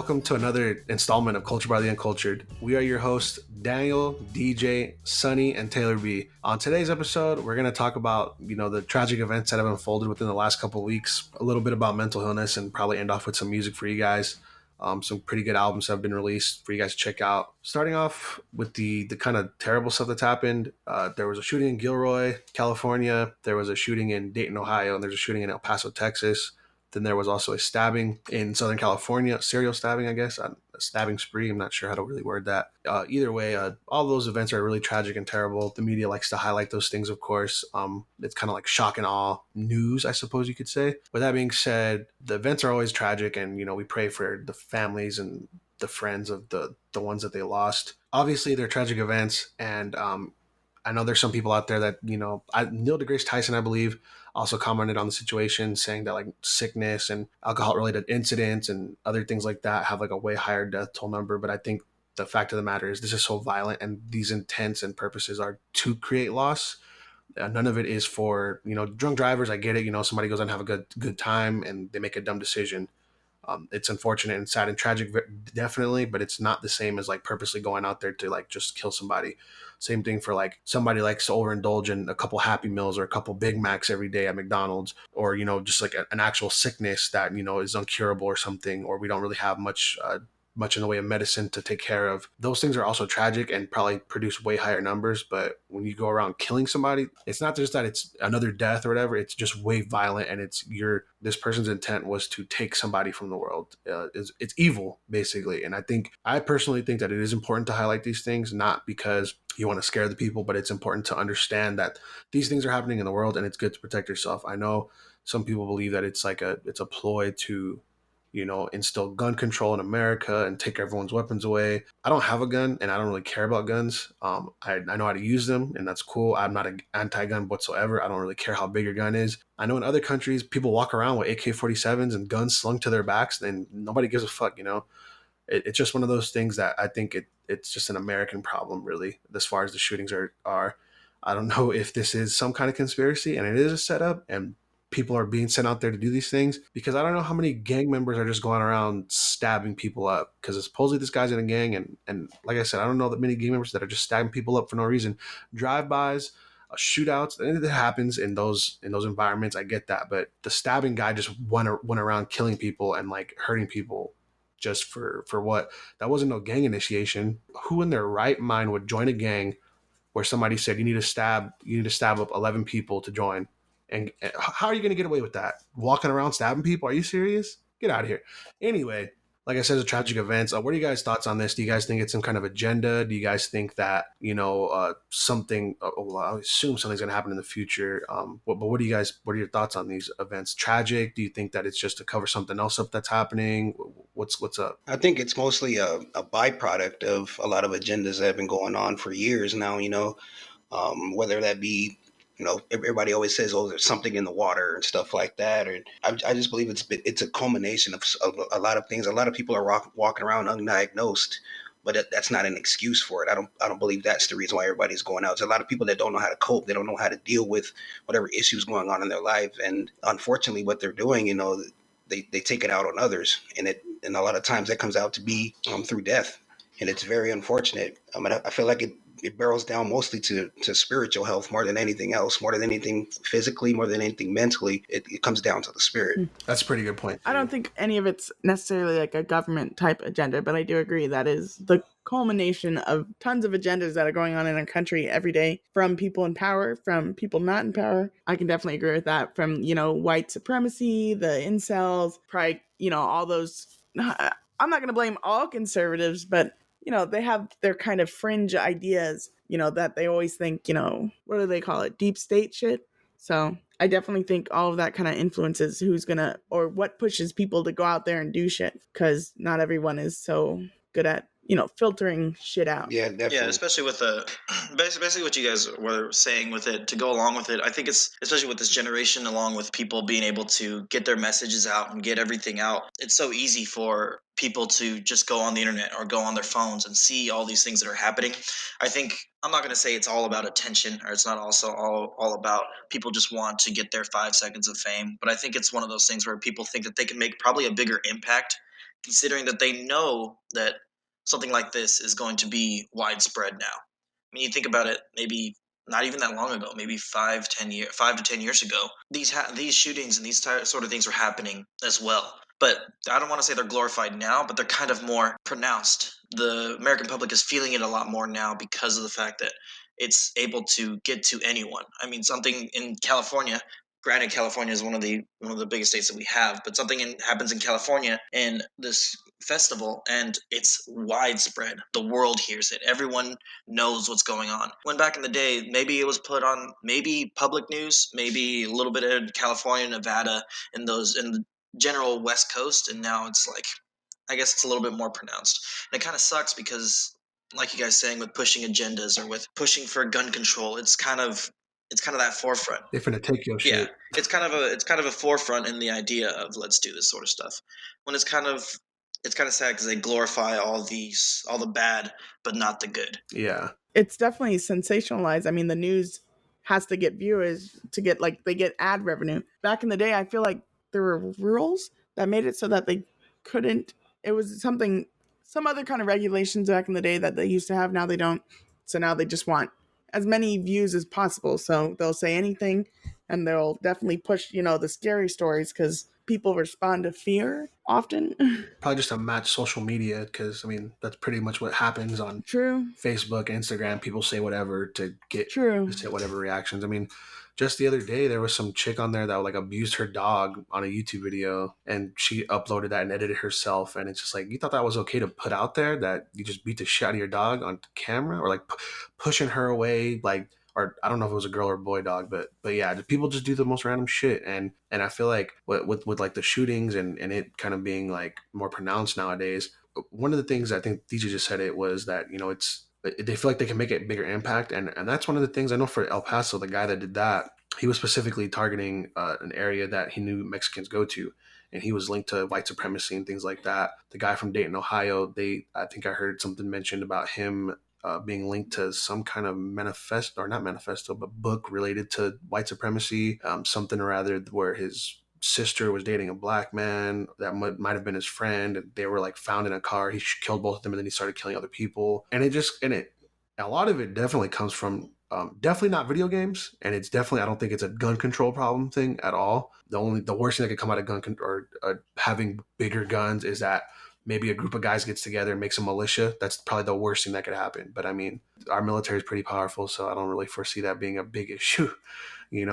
welcome to another installment of Cultured by the Uncultured. We are your hosts, Daniel, DJ, Sunny, and Taylor B. On today's episode, we're going to talk about, the tragic events that have unfolded within the last couple of weeks, a little bit about mental illness, and probably end off with some music for you guys. Some pretty good albums have been released for you guys to check out. Starting off with the kind of terrible stuff that's happened, there was a shooting in Gilroy, California. There was a shooting in Dayton, Ohio, and there's a shooting in El Paso, Texas. Then there was also a stabbing in Southern California, serial stabbing, I guess, a stabbing spree. I'm not sure how to really word that. Either way, all those events are really tragic and terrible. The media likes to highlight those things, of course. It's kind of like shock and awe news, I suppose you could say. With that being said, the events are always tragic, and, we pray for the families and the friends of the ones that they lost. Obviously, they're tragic events, and I know there's some people out there that, Neil deGrasse Tyson, I believe, also commented on the situation, saying that like sickness and alcohol-related incidents and other things like that have like a way higher death toll number. But I think the fact of the matter is this is so violent, and these intents and purposes are to create loss. None of it is for, drunk drivers. I get it. Somebody goes out and have a good time and they make a dumb decision. It's unfortunate and sad and tragic, definitely, but it's not the same as like purposely going out there to like just kill somebody. Same thing for like somebody likes to overindulge in a couple Happy Meals or a couple Big Macs every day at McDonald's, or, just like an actual sickness that, is uncurable or something, or we don't really have much in the way of medicine to take care of. Those things are also tragic and probably produce way higher numbers. But when you go around killing somebody, it's not just that it's another death or whatever. It's just way violent, and this person's intent was to take somebody from the world. It's evil, basically. And I personally think that it is important to highlight these things, not because you want to scare the people, but it's important to understand that these things are happening in the world, and it's good to protect yourself. I know some people believe that it's a ploy to instill gun control in America and take everyone's weapons away. I don't have a gun, and I don't really care about guns. I know how to use them, and that's cool. I'm not an anti-gun whatsoever. I don't really care how big your gun is. I know in other countries, people walk around with AK-47s and guns slung to their backs, and nobody gives a fuck, It's just one of those things that I think it's just an American problem, really, as far as the shootings are. I don't know if this is some kind of conspiracy, and it is a setup, and people are being sent out there to do these things, because I don't know how many gang members are just going around stabbing people up, because supposedly this guy's in a gang, and like I said, I don't know that many gang members that are just stabbing people up for no reason. Drive-bys, shootouts, and it happens in those environments. I get that, but the stabbing guy just went around killing people and like hurting people just for what? That wasn't no gang initiation. Who in their right mind would join a gang where somebody said you need to stab up 11 people to join? And how are you going to get away with that? Walking around stabbing people? Are you serious? Get out of here. Anyway, like I said, it's a tragic event. What are you guys' thoughts on this? Do you guys think it's some kind of agenda? Do you guys think that, something, I assume something's going to happen in the future. But what are your thoughts on these events? Tragic? Do you think that it's just to cover something else up that's happening? What's up? I think it's mostly a byproduct of a lot of agendas that have been going on for years now, whether that be, everybody always says, oh, there's something in the water and stuff like that. And I just believe it's a culmination of a lot of things. A lot of people are walking around undiagnosed, but that's not an excuse for it. I don't believe that's the reason why everybody's going out. There's a lot of people that don't know how to cope. They don't know how to deal with whatever issues going on in their life. And unfortunately, what they're doing, they take it out on others. And a lot of times that comes out to be through death. And it's very unfortunate. I feel like it barrels down mostly to spiritual health more than anything else, more than anything physically, more than anything mentally. It comes down to the spirit. That's a pretty good point. I don't think any of it's necessarily like a government type agenda, but I do agree that is the culmination of tons of agendas that are going on in our country every day, from people in power, from people not in power. I can definitely agree with that. From, white supremacy, the incels, probably, all those. I'm not going to blame all conservatives, but they have their kind of fringe ideas, that they always think, what do they call it? Deep state shit. So I definitely think all of that kind of influences who's going to, or what pushes people to go out there and do shit. Because not everyone is so good at, filtering shit out. Yeah, definitely. Yeah, especially with basically what you guys were saying with it, to go along with it. I think it's, especially with this generation, along with people being able to get their messages out and get everything out, it's so easy for people to just go on the internet or go on their phones and see all these things that are happening. I think, I'm not going to say it's all about attention, or it's not also all about people just want to get their 5 seconds of fame, but I think it's one of those things where people think that they can make probably a bigger impact considering that they know that something like this is going to be widespread now. I mean, you think about it, maybe not even that long ago, maybe 5 to 10 years ago, these shootings and these sort of things were happening as well. But I don't want to say they're glorified now, but they're kind of more pronounced. The American public is feeling it a lot more now because of the fact that it's able to get to anyone. I mean, something in California. Granted, California is one of the biggest states that we have, but happens in California in this festival, and it's widespread. The world hears it. Everyone knows what's going on. When back in the day, maybe it was put on maybe public news, maybe a little bit in California, Nevada, in the general West Coast, and now it's like, I guess it's a little bit more pronounced. And it kind of sucks because, like you guys saying, with pushing agendas or with pushing for gun control, it's kind of that forefront. They're finna take your shit. Yeah, it's kind of a forefront in the idea of let's do this sort of stuff. When it's kind of sad because they glorify all the bad, but not the good. Yeah. It's definitely sensationalized. I mean, the news has to get viewers to get, like, they get ad revenue. Back in the day, I feel like there were rules that made it so that they couldn't. It was some other kind of regulations back in the day that they used to have. Now they don't. So now they just want as many views as possible. So they'll say anything, and they'll definitely push, the scary stories because people respond to fear often. Probably just to match social media, because I mean that's pretty much what happens on True. Facebook, Instagram. People say whatever to get True. whatever reactions. I mean, just the other day there was some chick on there that like abused her dog on a YouTube video, and she uploaded that and edited herself. And it's just like, you thought that was okay to put out there, that you just beat the shit out of your dog on camera, or like pushing her away, like. Or I don't know if it was a girl or boy dog, but yeah, people just do the most random shit, and I feel like with like the shootings and it kind of being like more pronounced nowadays. One of the things I think DJ just said it was that they feel like they can make a bigger impact, and that's one of the things I know for El Paso. The guy that did that, he was specifically targeting an area that he knew Mexicans go to, and he was linked to white supremacy and things like that. The guy from Dayton, Ohio, I think I heard something mentioned about him being linked to some kind of book related to white supremacy, something or other, where his sister was dating a black man that might have been his friend. They were like found in a car. He killed both of them, and then he started killing other people. And a lot of it definitely comes from definitely not video games, and it's definitely, I don't think it's a gun control problem thing at all. The worst thing that could come out of having bigger guns is that maybe a group of guys gets together and makes a militia. That's probably the worst thing that could happen. But I mean, our military is pretty powerful, so I don't really foresee that being a big issue,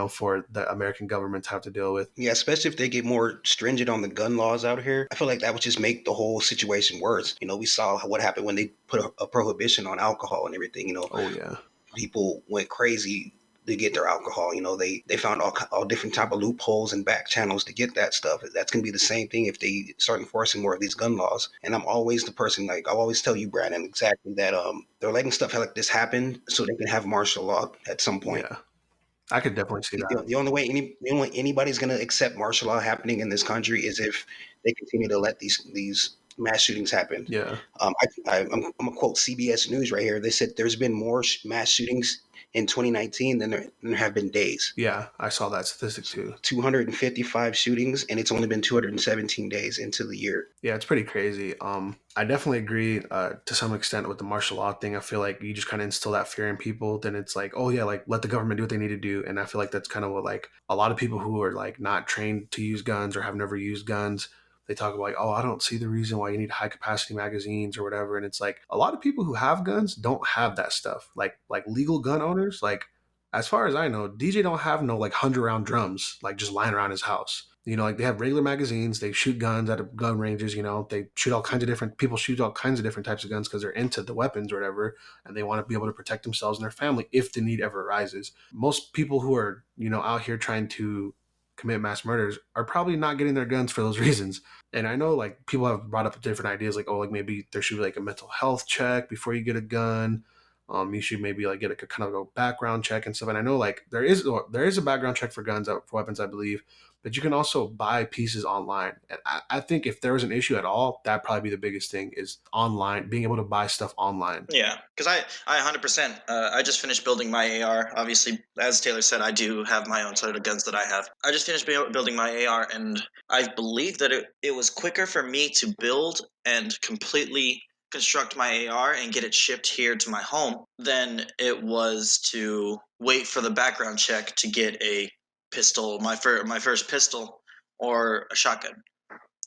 for the American government to have to deal with. Yeah, especially if they get more stringent on the gun laws out here. I feel like that would just make the whole situation worse. We saw what happened when they put a prohibition on alcohol and everything. Oh yeah, people went crazy to get their alcohol. They found all different type of loopholes and back channels to get that stuff. That's going to be the same thing if they start enforcing more of these gun laws. And I'm always the person, like I always tell you, Brandon, exactly that they're letting stuff like this happen so they can have martial law at some point. Yeah, I could definitely see that. The only way anybody's going to accept martial law happening in this country is if they continue to let these mass shootings happen. Yeah. I'm going to quote CBS News right here. They said there's been more mass shootings in 2019 than there have been days. Yeah, I saw that statistic too. 255 shootings, and it's only been 217 days into the year. Yeah, it's pretty crazy. I definitely agree to some extent with the martial law thing. I feel like you just kind of instill that fear in people. Then it's like, oh yeah, like let the government do what they need to do. And I feel like that's kind of what like a lot of people who are like not trained to use guns or have never used guns, they talk about like, oh, I don't see the reason why you need high capacity magazines or whatever. And it's like a lot of people who have guns don't have that stuff. Like legal gun owners, like as far as I know, DJ don't have no like 100-round drums like just lying around his house. Like they have regular magazines. They shoot guns at gun ranges. They shoot all kinds of different people shoot all kinds of different types of guns because they're into the weapons or whatever, and they want to be able to protect themselves and their family if the need ever arises. Most people who are out here trying to commit mass murders are probably not getting their guns for those reasons. And I know like people have brought up different ideas like, oh, like maybe there should be like a mental health check before you get a gun. You should maybe like get a kind of a background check and stuff. And I know like there is a background check for guns, for weapons, I believe, but you can also buy pieces online. And I think if there was an issue at all, that'd probably be the biggest thing, is online, being able to buy stuff online. Yeah, because I 100%. I just finished building my AR. Obviously, as Taylor said, I do have my own set of guns that I have. I just finished building my AR, and I believe that it was quicker for me to build and completely construct my AR and get it shipped here to my home than it was to wait for the background check to get a pistol, my first pistol, or a shotgun.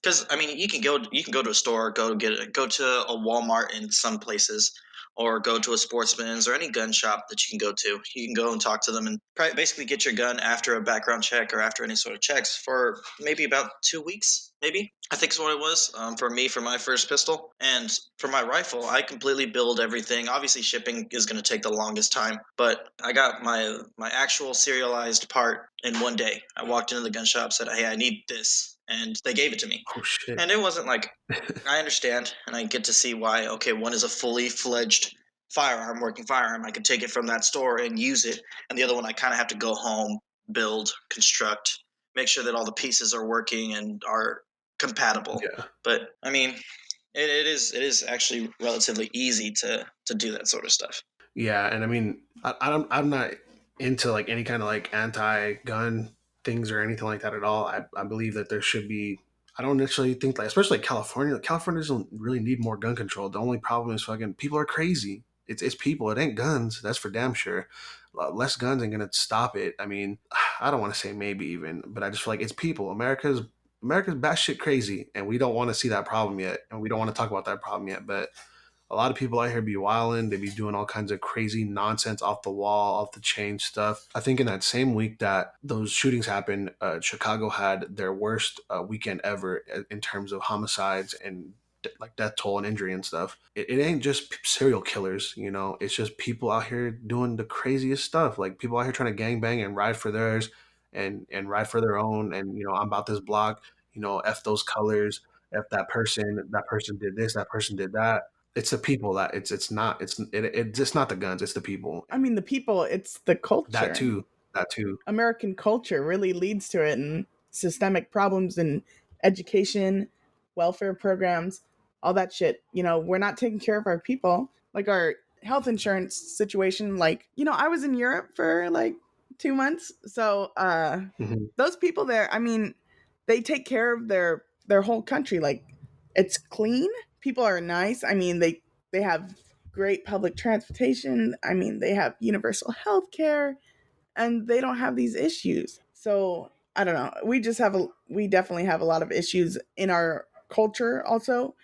Because I mean, you can go to a store, go to a Walmart in some places, or go to a Sportsman's or any gun shop that you can go to. You can go and talk to them and basically get your gun after a background check or after any sort of checks for maybe about 2 weeks. Maybe I think is what it was for me for my first pistol. And for my rifle, I completely build everything. Obviously, shipping is going to take the longest time, but I got my actual serialized part in 1 day. I walked into the gun shop, said, "Hey, I need this." And they gave it to me. Oh shit! And it wasn't like, I understand, and I get to see why. Okay, one is a fully fledged working firearm. I can take it from that store and use it, and the other one I kind of have to go home, build, construct, make sure that all the pieces are working and are compatible. Yeah. But I mean, it is actually relatively easy to do that sort of stuff. Yeah, and I mean, I'm not into like any kind of like anti-gun things or anything like that at all. I believe that there should be. I don't necessarily think like, especially like California. California doesn't really need more gun control. The only problem is fucking people are crazy. It's people. It ain't guns. That's for damn sure. Less guns ain't gonna stop it. I mean, I don't want to say maybe even, but I just feel like it's people. America's batshit crazy, and we don't want to see that problem yet, and we don't want to talk about that problem yet. But a lot of people out here be wilding. They be doing all kinds of crazy nonsense, off the wall, off the chain stuff. I think in that same week that those shootings happened, Chicago had their worst weekend ever in terms of homicides and like death toll and injury and stuff. It ain't just serial killers, you know. It's just people out here doing the craziest stuff. Like people out here trying to gangbang and ride for theirs, and ride for their own. And you know, I'm about this block. You know, f those colors, f that person. That person did this. That person did that. It's the people that it's not it's not the guns, it's the people. I mean, the people, it's the culture. That too. American culture really leads to it, and systemic problems in education, welfare programs, all that shit. You know, we're not taking care of our people, like our health insurance situation. Like, you know, I was in Europe for like 2 months, so those people there, I mean, they take care of their whole country. Like, it's clean. People are nice. I mean, they have great public transportation. I mean, they have universal health care, and they don't have these issues. So I don't know. We definitely have a lot of issues in our culture. Also,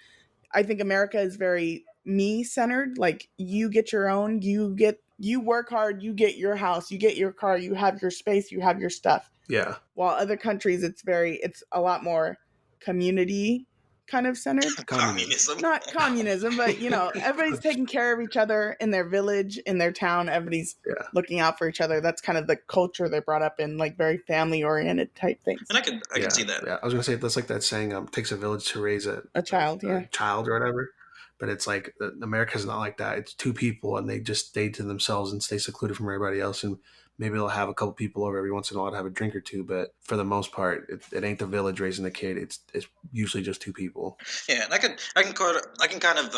I think America is very me centered. Like, you get your own, you work hard, you get your house, you get your car, you have your space, you have your stuff. Yeah. While other countries, it's a lot more community kind of centered. Communism. Not communism, but you know, everybody's taking care of each other in their village, in their town. Everybody's looking out for each other. That's kind of the culture they brought up in, like very family oriented type things. And I can see that. Yeah, I was gonna say that's like that saying, takes a village to raise a child, a child or whatever. But it's like America's not like that. It's two people, and they just stay to themselves and stay secluded from everybody else. And maybe they'll have a couple people over every once in a while to have a drink or two. But for the most part, it ain't the village raising the kid. It's usually just two people. Yeah, and I can kind of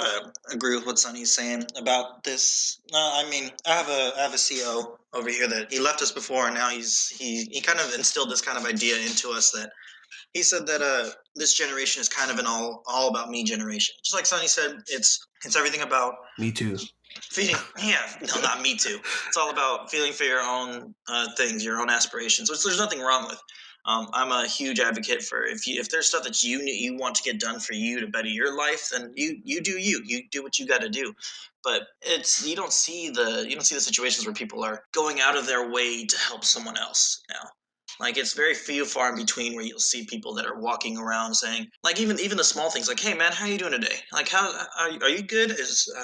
agree with what Sonny's saying about this. I mean, I have a CO over here that he left us before, and now he kind of instilled this kind of idea into us that. He said that this generation is kind of an all about me generation. Just like Sonny said, it's everything about me too. Feeding, no, not me too. It's all about feeling for your own things, your own aspirations, which there's nothing wrong with. I'm a huge advocate for if there's stuff that you want to get done for you to better your life, then you do what you got to do. But you don't see the situations where people are going out of their way to help someone else now. Like, it's very far in between where you'll see people that are walking around saying, like, even the small things, like, "Hey man, how you doing today? Like, how are you good?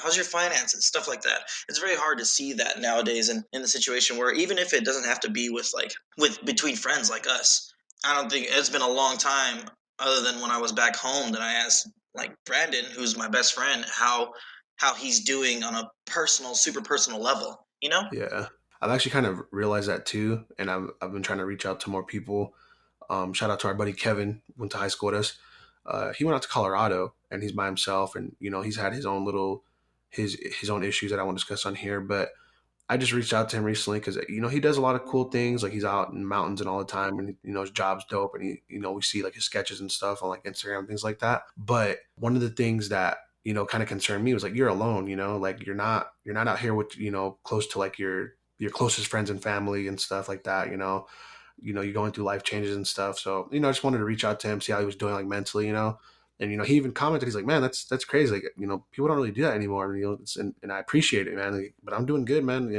How's your finances?" Stuff like that. It's very hard to see that nowadays in the situation where, even if it doesn't have to be with between friends like us, I don't think it's been a long time other than when I was back home that I asked, like, Brandon, who's my best friend, how how he's doing on a personal, super personal level, you know? Yeah. I've actually kind of realized that too. And I've been trying to reach out to more people. Shout out to our buddy Kevin, went to high school with us. He went out to Colorado and he's by himself, and he's had his own little his own issues that I won't discuss on here. But I just reached out to him recently because he does a lot of cool things. Like he's out in the mountains and all the time, and his job's dope. And we see like his sketches and stuff on like Instagram and things like that. But one of the things that kind of concerned me was like, you're alone. Like you're not out here with close to like your closest friends and family and stuff like that. You're going through life changes and stuff. So I just wanted to reach out to him, see how he was doing like mentally. And he even commented, he's like, man, that's crazy. Like, people don't really do that anymore. And I appreciate it, man. Like, but I'm doing good, man.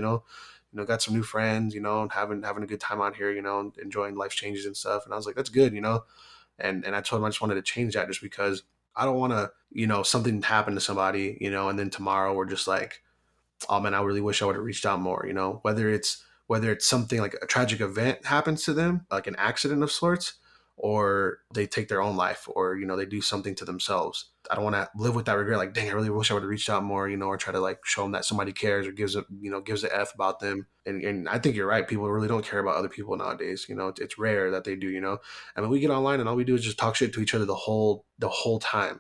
Got some new friends, and having a good time out here, and enjoying life changes and stuff. And I was like, that's good, And I told him I just wanted to change that just because I don't want to, something happen to somebody, and then tomorrow we're just like, oh man, I really wish I would have reached out more, whether it's something like a tragic event happens to them, like an accident of sorts, or they take their own life, or they do something to themselves. I don't want to live with that regret. Like, dang, I really wish I would have reached out more, or try to like show them that somebody cares or gives a F about them. And I think you're right. People really don't care about other people nowadays. It's rare that they do. I mean, we get online and all we do is just talk shit to each other the whole time.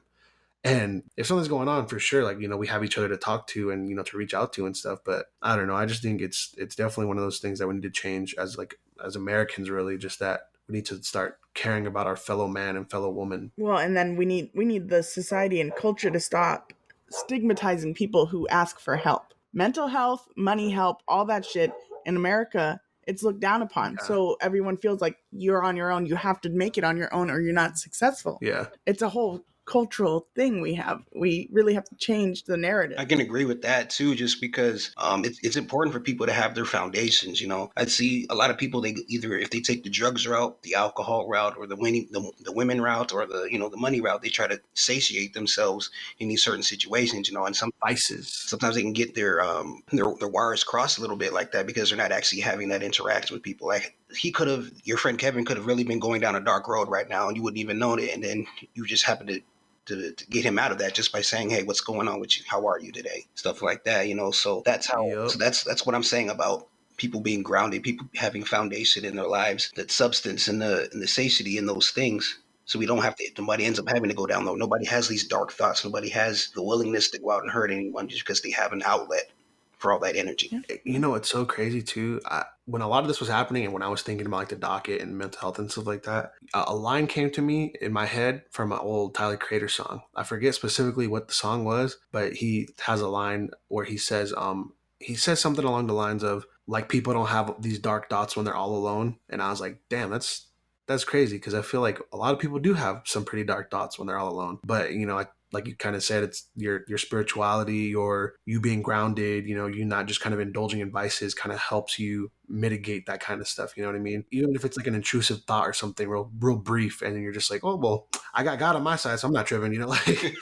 And if something's going on, for sure, like, we have each other to talk to and, to reach out to and stuff. But I don't know. I just think it's definitely one of those things that we need to change as Americans, really, just that we need to start caring about our fellow man and fellow woman. Well, and then we need the society and culture to stop stigmatizing people who ask for help. Mental health, money help, all that shit in America, it's looked down upon. Yeah. So everyone feels like you're on your own. You have to make it on your own or you're not successful. Yeah. It's a whole cultural thing we have. We really have to change the narrative. I can agree with that too, just because it's important for people to have their foundations. I see a lot of people, they either, if they take the drugs route, the alcohol route, or the women route, or the money route, they try to satiate themselves in these certain situations. And some Vices. sometimes they can get their wires crossed a little bit like that because they're not actually having that interaction with people. Like your friend Kevin could have really been going down a dark road right now, and you wouldn't even know it, and then you just happen to get him out of that just by saying, hey, what's going on with you? How are you today? Stuff like that, so that's how, Yep. so that's what I'm saying about people being grounded, people having foundation in their lives, that substance and the satiety in those things. So we don't have to, nobody ends up having to go down low. Nobody has these dark thoughts. Nobody has the willingness to go out and hurt anyone just because they have an outlet for all that energy. It's so crazy too. When a lot of this was happening and when I was thinking about like the docket and mental health and stuff like that, a line came to me in my head from an old Tyler Creator song. I forget specifically what the song was, but he has a line where he says something along the lines of like, people don't have these dark thoughts when they're all alone. And I was like, damn, that's crazy, because I feel like a lot of people do have some pretty dark thoughts when they're all alone. But like you kind of said, it's your spirituality or you being grounded, you not just kind of indulging in vices kind of helps you mitigate that kind of stuff. You know what I mean? Even if it's like an intrusive thought or something real brief, and then you're just like, oh, well, I got God on my side, so I'm not tripping, like,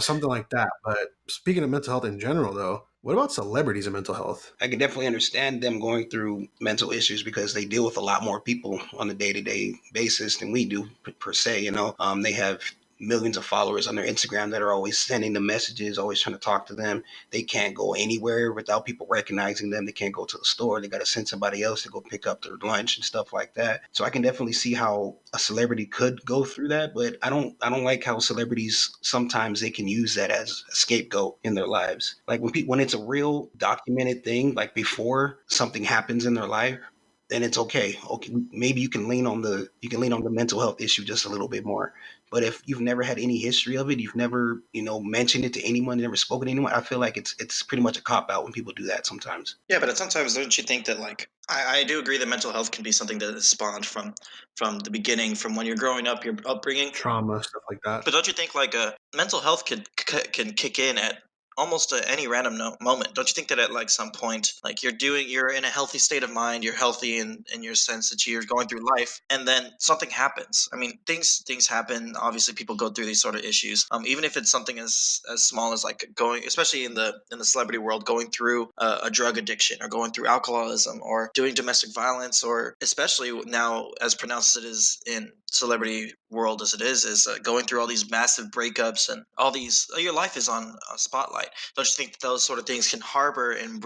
something like that. But speaking of mental health in general, though, what about celebrities and mental health? I can definitely understand them going through mental issues because they deal with a lot more people on a day-to-day basis than we do per se. They have millions of followers on their Instagram that are always sending them messages, always trying to talk to them. They can't go anywhere without people recognizing them. They can't go to the store. They got to send somebody else to go pick up their lunch and stuff like that. So I can definitely see how a celebrity could go through that, but I don't like how celebrities sometimes they can use that as a scapegoat in their lives. Like when it's a real documented thing, like before something happens in their life, then it's okay. Okay, maybe you can lean on the mental health issue just a little bit more. But if you've never had any history of it, you've never, mentioned it to anyone, never spoken to anyone, I feel like it's pretty much a cop out when people do that sometimes. Yeah, but sometimes don't you think that like I do agree that mental health can be something that is spawned from the beginning, from when you're growing up, your upbringing, Trauma, stuff like that. But don't you think like mental health can kick in at almost any random moment? Don't you think that at like some point, like you're in a healthy state of mind, you're healthy in your sense that you're going through life, and then something happens? I mean, things happen. Obviously, people go through these sort of issues. Even if it's something as small as like going, especially in the celebrity world, going through a drug addiction or going through alcoholism or doing domestic violence, or especially now as pronounced as it is in celebrity world as it is going through all these massive breakups and all these, your life is on a spotlight. right? Don't you think that those sort of things can harbor and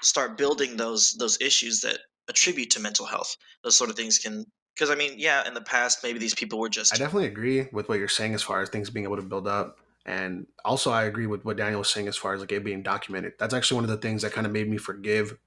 start building those issues that attribute to mental health? Those sort of things can, because I mean, yeah, in the past maybe these people were I just definitely agree with what you're saying as far as things being able to build up. And also, I agree with what Daniel was saying as far as like it being documented. That's actually one of the things that kind of made me forgive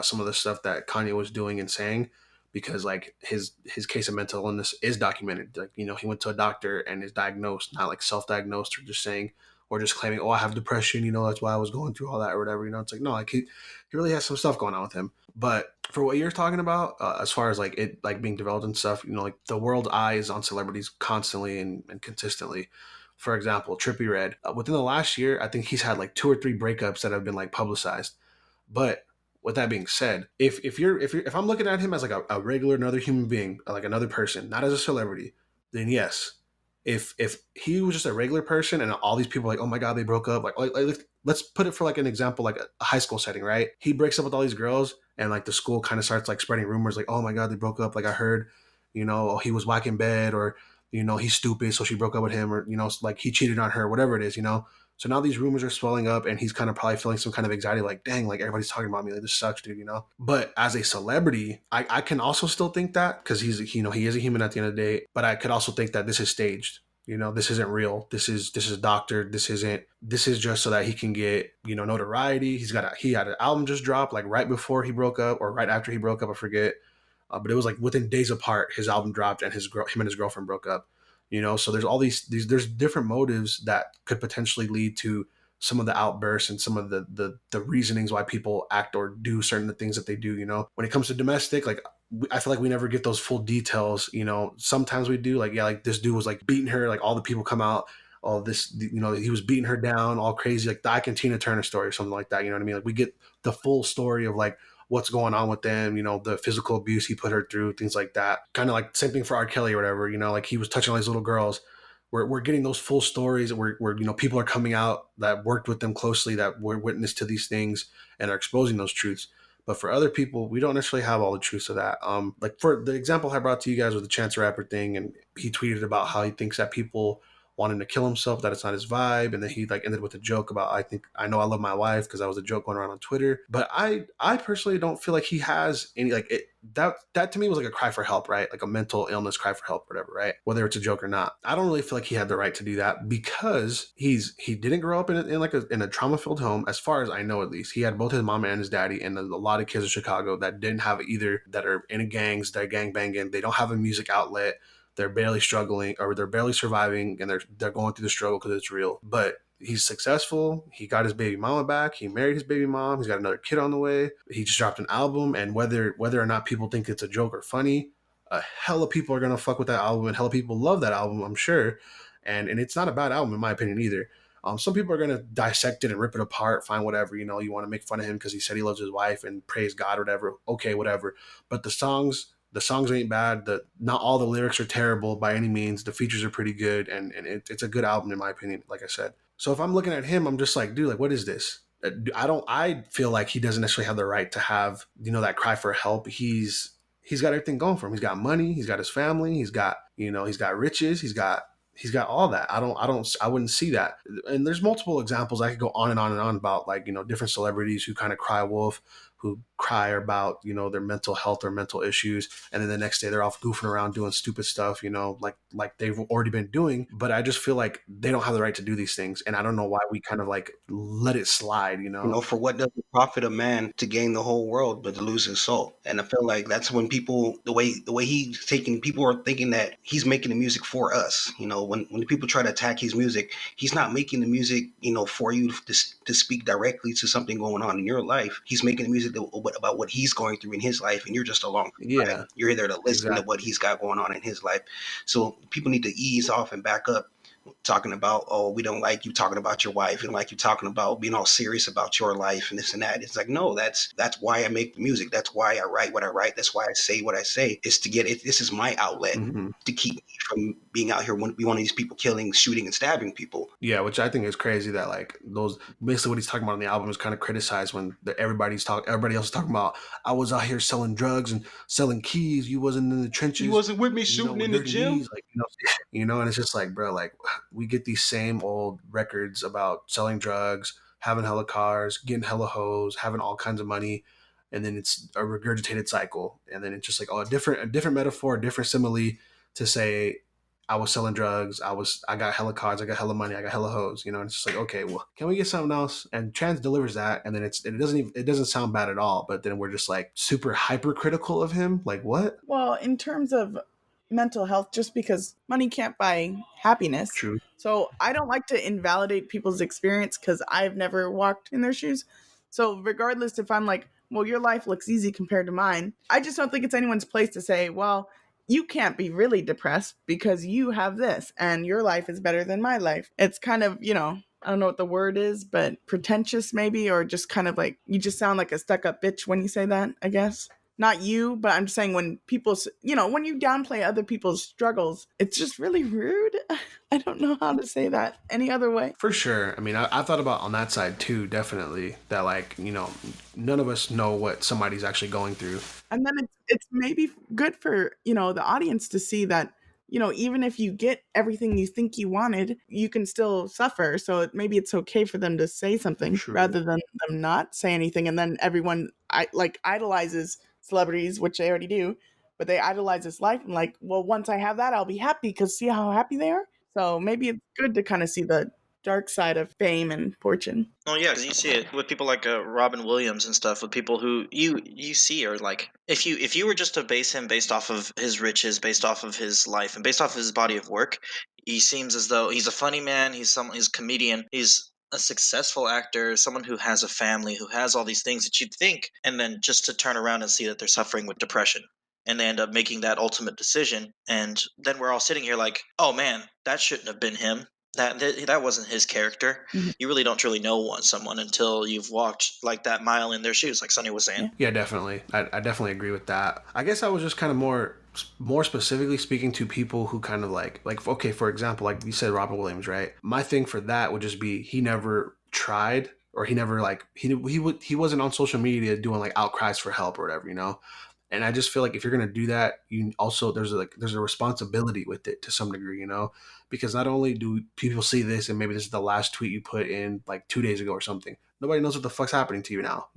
some of the stuff that Kanye was doing and saying, because like his case of mental illness is documented. Like, you know, he went to a doctor and is diagnosed, not like self-diagnosed or just saying or just claiming, oh, I have depression. You know, that's why I was going through all that or whatever. You know, it's like no, like he really has some stuff going on with him. But for what you're talking about, as far as like it like being developed and stuff, you know, like the world's eye is on celebrities constantly and consistently. For example, Trippie Redd, within the last year, I think he's had like 2 or 3 breakups that have been like publicized. But with that being said, if I'm looking at him as like a regular another human being, like another person, not as a celebrity, then yes. If he was just a regular person and all these people are like, oh my god, they broke up, like let's put it for like an example, like a high school setting, right? He breaks up with all these girls and like the school kind of starts like spreading rumors like, oh my god, they broke up, like I heard, you know, he was whack in bed, or you know, he's stupid so she broke up with him, or you know, like he cheated on her, whatever it is, you know. So now these rumors are swelling up and he's kind of probably feeling some kind of anxiety, like, dang, like everybody's talking about me, like this sucks, dude, you know. But as a celebrity, I can also still think that, because he's, you know, he is a human at the end of the day, but I could also think that this is staged. You know, this isn't real. This is doctored. This is just so that he can get, you know, notoriety. He had an album just dropped like right before he broke up or right after he broke up, I forget. But it was like within days apart, his album dropped and him and his girlfriend broke up. You know, so there's all these there's different motives that could potentially lead to some of the outbursts and some of the reasonings why people act or do certain things that they do. You know, when it comes to domestic, like I feel like we never get those full details. You know, sometimes we do. Like, yeah, like this dude was like beating her. Like all the people come out, all this, you know, he was beating her down, all crazy, like the Ike and Tina Turner story or something like that. You know what I mean? Like we get the full story of like what's going on with them, you know, the physical abuse he put her through, things like that. Kind of like same thing for R. Kelly or whatever, you know, like he was touching on these little girls. We're getting those full stories where you know, people are coming out that worked with them closely, that were witness to these things and are exposing those truths. But for other people, we don't necessarily have all the truths of that. Like for the example I brought to you guys with the Chance the Rapper thing, and he tweeted about how he thinks that people want him to kill himself, that it's not his vibe, and then he like ended with a joke about I know I love my wife, because that was a joke going around on Twitter. But I personally don't feel like he has any like it, that to me was like a cry for help, right? Like a mental illness cry for help, whatever, right? Whether it's a joke or not. I don't really feel like he had the right to do that, because he didn't grow up in a trauma filled home, as far as I know. At least he had both his mama and his daddy, and a lot of kids in Chicago that didn't have either, that are in gangs, they're gang banging, they don't have a music outlet, they're barely struggling, or they're barely surviving, and they're going through the struggle because it's real. But he's successful. He got his baby mama back. He married his baby mom. He's got another kid on the way. He just dropped an album, and whether or not people think it's a joke or funny, a hell of people are gonna fuck with that album, and hell of people love that album, I'm sure. And it's not a bad album in my opinion either. Some people are gonna dissect it and rip it apart, find whatever, you know, you want to make fun of him because he said he loves his wife and praise God or whatever. Okay, whatever. But the songs ain't bad. Not all the lyrics are terrible by any means. The features are pretty good, and it's a good album in my opinion, like I said. So if I'm looking at him, I'm just like, dude, like what is this? I feel like he doesn't necessarily have the right to have, you know, that cry for help. He's got everything going for him. He's got money, he's got his family, he's got riches, he's got all that. I wouldn't see that. And there's multiple examples. I could go on and on and on about, like, you know, different celebrities who kind of cry wolf, who cry about, you know, their mental health or mental issues, and then the next day they're off goofing around doing stupid stuff, you know, like they've already been doing. But I just feel like they don't have the right to do these things, and I don't know why we kind of like let it slide, you know. You know, for what does it profit a man to gain the whole world but to lose his soul? And I feel like that's when people, the way he's taking, people are thinking that he's making the music for us. You know, when people try to attack his music, he's not making the music, you know, for you to speak directly to something going on in your life. He's making the music about what he's going through in his life, and you're just along for the ride. You're there to listen to what he's got going on in his life. So people need to ease off and back up talking about, oh, we don't like you talking about your wife, we don't like you talking about being all serious about your life and this and that. It's like, no, that's why I make music. That's why I write what I write. That's why I say what I say, is to get it. This is my outlet to keep me from being out here when we one of these people killing, shooting, and stabbing people. Yeah, which I think is crazy that like those, basically what he's talking about on the album is kind of criticized when everybody else is talking about, I was out here selling drugs and selling keys. You wasn't in the trenches. You wasn't with me shooting in the gym. Knees. Like, you know, and it's just like, bro, like we get these same old records about selling drugs, having hella cars, getting hella hoes, having all kinds of money, and then it's a regurgitated cycle. And then it's just like, oh, a different metaphor, a different simile to say, I was selling drugs, I got hella cars, I got hella money, I got hella hoes, and it's just like, okay, well, can we get something else? And Trans delivers that, and then it doesn't sound bad at all, but then we're just like super hypercritical of him. Like, what? Well, in terms of mental health, just because money can't buy happiness. True. So I don't like to invalidate people's experience because I've never walked in their shoes. So regardless if I'm like, well, your life looks easy compared to mine, I just don't think it's anyone's place to say, well, you can't be really depressed because you have this and your life is better than my life. It's kind of, I don't know what the word is, but pretentious maybe, or just kind of like, you just sound like a stuck up bitch when you say that, I guess. Not you, but I'm saying when people, when you downplay other people's struggles, it's just really rude. I don't know how to say that any other way. For sure. I mean, I thought about on that side too, definitely, that like, none of us know what somebody's actually going through. And then it's maybe good for, the audience to see that, even if you get everything you think you wanted, you can still suffer. So maybe it's okay for them to say something rather than them not say anything. And then everyone idolizes celebrities, which they already do, but they idolize this life and like, well, once I have that, I'll be happy because see how happy they are. So maybe it's good to kind of see the dark side of fame and fortune. Oh yeah, because you see it with people like Robin Williams and stuff. With people who you see are like, if you were just to base him based off of his riches, based off of his life, and based off of his body of work, he seems as though he's a funny man. He's a comedian. He's a successful actor, someone who has a family, who has all these things that you'd think, and then just to turn around and see that they're suffering with depression. And they end up making that ultimate decision. And then we're all sitting here like, oh man, that shouldn't have been him. That wasn't his character. Mm-hmm. You really don't truly know someone until you've walked like that mile in their shoes, like Sonny was saying. Yeah, definitely. I definitely agree with that. I guess I was just kind of more specifically speaking to people who kind of like, okay, for example, like you said, Robin Williams, right? My thing for that would just be he never tried, or he never like he wasn't on social media doing like outcries for help or whatever, And I just feel like if you're gonna do that, you also there's a responsibility with it to some degree, because not only do people see this and maybe this is the last tweet you put in like 2 days ago or something, nobody knows what the fuck's happening to you now.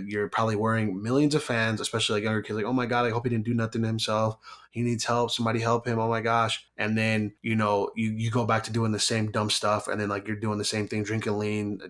You're probably worrying millions of fans, especially like younger kids, like, oh my God, I hope he didn't do nothing to himself. He needs help. Somebody help him. Oh my gosh. And then, you go back to doing the same dumb stuff. And then like you're doing the same thing, drinking lean,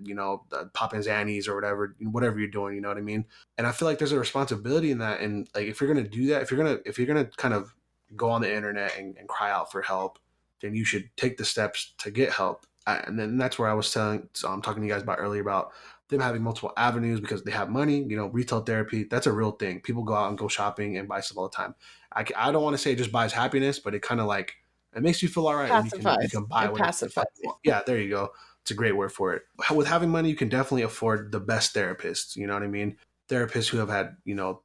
popping Xannies or whatever you're doing, you know what I mean? And I feel like there's a responsibility in that. And like, if you're going to do that, if you're going to kind of go on the internet and cry out for help, then you should take the steps to get help. And then that's where I was talking to you guys about earlier about them having multiple avenues because they have money, retail therapy. That's a real thing. People go out and go shopping and buy stuff all the time. I don't want to say it just buys happiness, but it kind of like, it makes you feel all right. Pacifies. You can buy whatever. Pacifies. Yeah, there you go. It's a great word for it. With having money, you can definitely afford the best therapists. You know what I mean? Therapists who have had,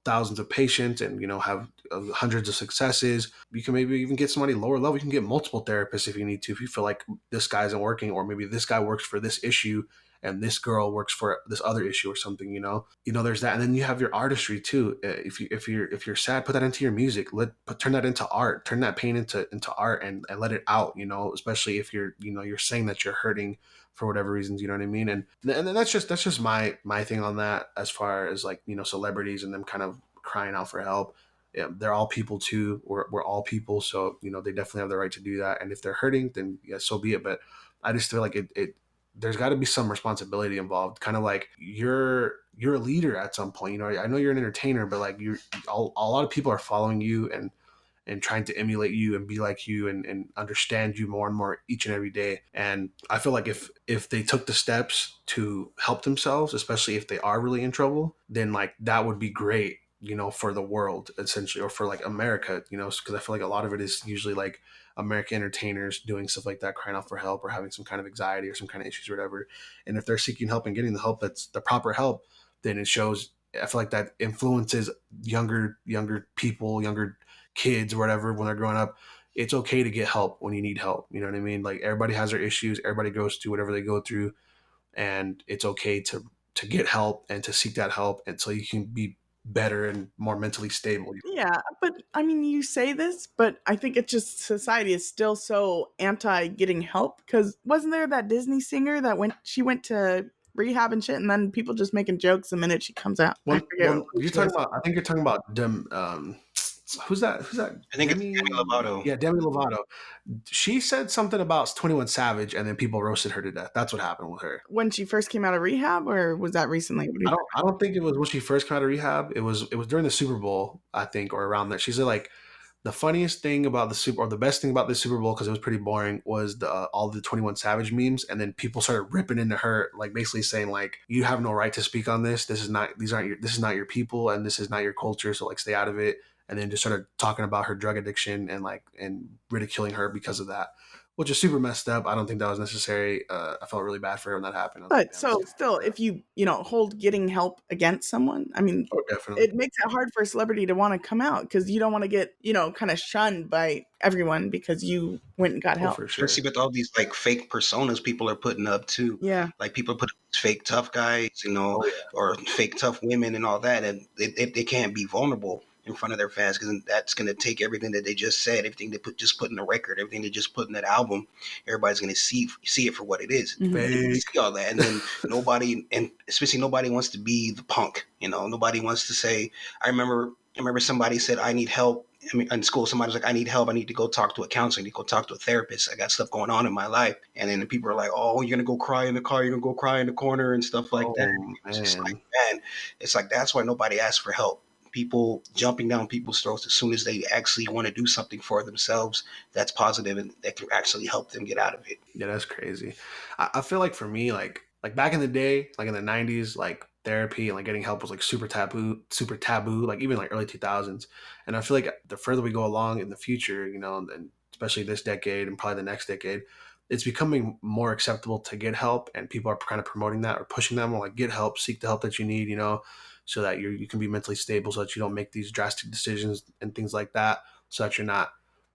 thousands of patients and, have hundreds of successes. You can maybe even get somebody lower level. You can get multiple therapists if you need to, if you feel like this guy isn't working, or maybe this guy works for this issue and this girl works for this other issue or something, there's that. And then you have your artistry too. If you're sad, put that into your music, turn that into art, turn that pain into art and let it out, especially if you're saying that you're hurting for whatever reasons, you know what I mean? And that's just my thing on that, as far as like, celebrities and them kind of crying out for help. Yeah, they're all people too. We're all people. So, they definitely have the right to do that. And if they're hurting, then yeah, so be it. But I just feel like there's got to be some responsibility involved. Kind of like you're a leader at some point. I know you're an entertainer, but like a lot of people are following you and trying to emulate you and be like you and understand you more and more each and every day. And I feel like if they took the steps to help themselves, especially if they are really in trouble, then like that would be great, for the world essentially, or for like America, because I feel like a lot of it is usually like American entertainers doing stuff like that, crying out for help or having some kind of anxiety or some kind of issues or whatever. And if they're seeking help and getting the help that's the proper help, then it shows. I feel like that influences younger people, younger kids or whatever, when they're growing up. It's okay to get help when you need help. You know what I mean? Like everybody has their issues. Everybody goes through whatever they go through, and it's okay to get help and to seek that help, and so you can be better and more mentally stable. Yeah, but I mean, you say this, but I think it's just society is still so anti getting help, because wasn't there that Disney singer that went to rehab and shit, and then people just making jokes the minute she comes out. I forget Well, who you're she talking was. about. I think you're talking about who's that? I think it's Demi Lovato. Yeah, Demi Lovato. She said something about 21 Savage, and then people roasted her to death. That's what happened with her. When she first came out of rehab, or was that recently? I don't think it was when she first came out of rehab. It was during the Super Bowl, I think, or around that. She said like the funniest thing about the best thing about the Super Bowl, because it was pretty boring, was all the 21 Savage memes, and then people started ripping into her, like basically saying like, you have no right to speak on this. This is not your people, and this is not your culture. So like, stay out of it. And then just started talking about her drug addiction and ridiculing her because of that, which is super messed up. I don't think that was necessary. I felt really bad for her when that happened. But so still, if you hold getting help against someone, I mean, definitely, it makes it hard for a celebrity to want to come out, because you don't want to get kind of shunned by everyone because you went and got help. For sure. Especially with all these like fake personas people are putting up too. Yeah, like people put fake tough guys, or fake tough women and all that, and they can't be vulnerable in front of their fans, because that's going to take everything that they just said, everything they put in the record, everything they just put in that album. Everybody's going to see it for what it is. Mm-hmm. See all that, and then nobody, and especially nobody wants to be the punk. Nobody wants to say. I remember somebody said, "I need help." I mean, in school, somebody was like, "I need help. I need to go talk to a counselor. I need to go talk to a therapist. I got stuff going on in my life." And then the people are like, "Oh, you're gonna go cry in the car. You're gonna go cry in the corner and stuff like that." It's just like, man, it's like that's why nobody asks for help. People jumping down people's throats as soon as they actually want to do something for themselves that's positive and that can actually help them get out of it. Yeah, that's crazy. I feel like for me, like back in the day, like in the 90s, like therapy and like getting help was like super taboo, like even like early 2000s. And I feel like the further we go along in the future, and especially this decade and probably the next decade, it's becoming more acceptable to get help, and people are kind of promoting that or pushing them, like, get help, seek the help that you need, so that you can be mentally stable, so that you don't make these drastic decisions and things like that, so that you're not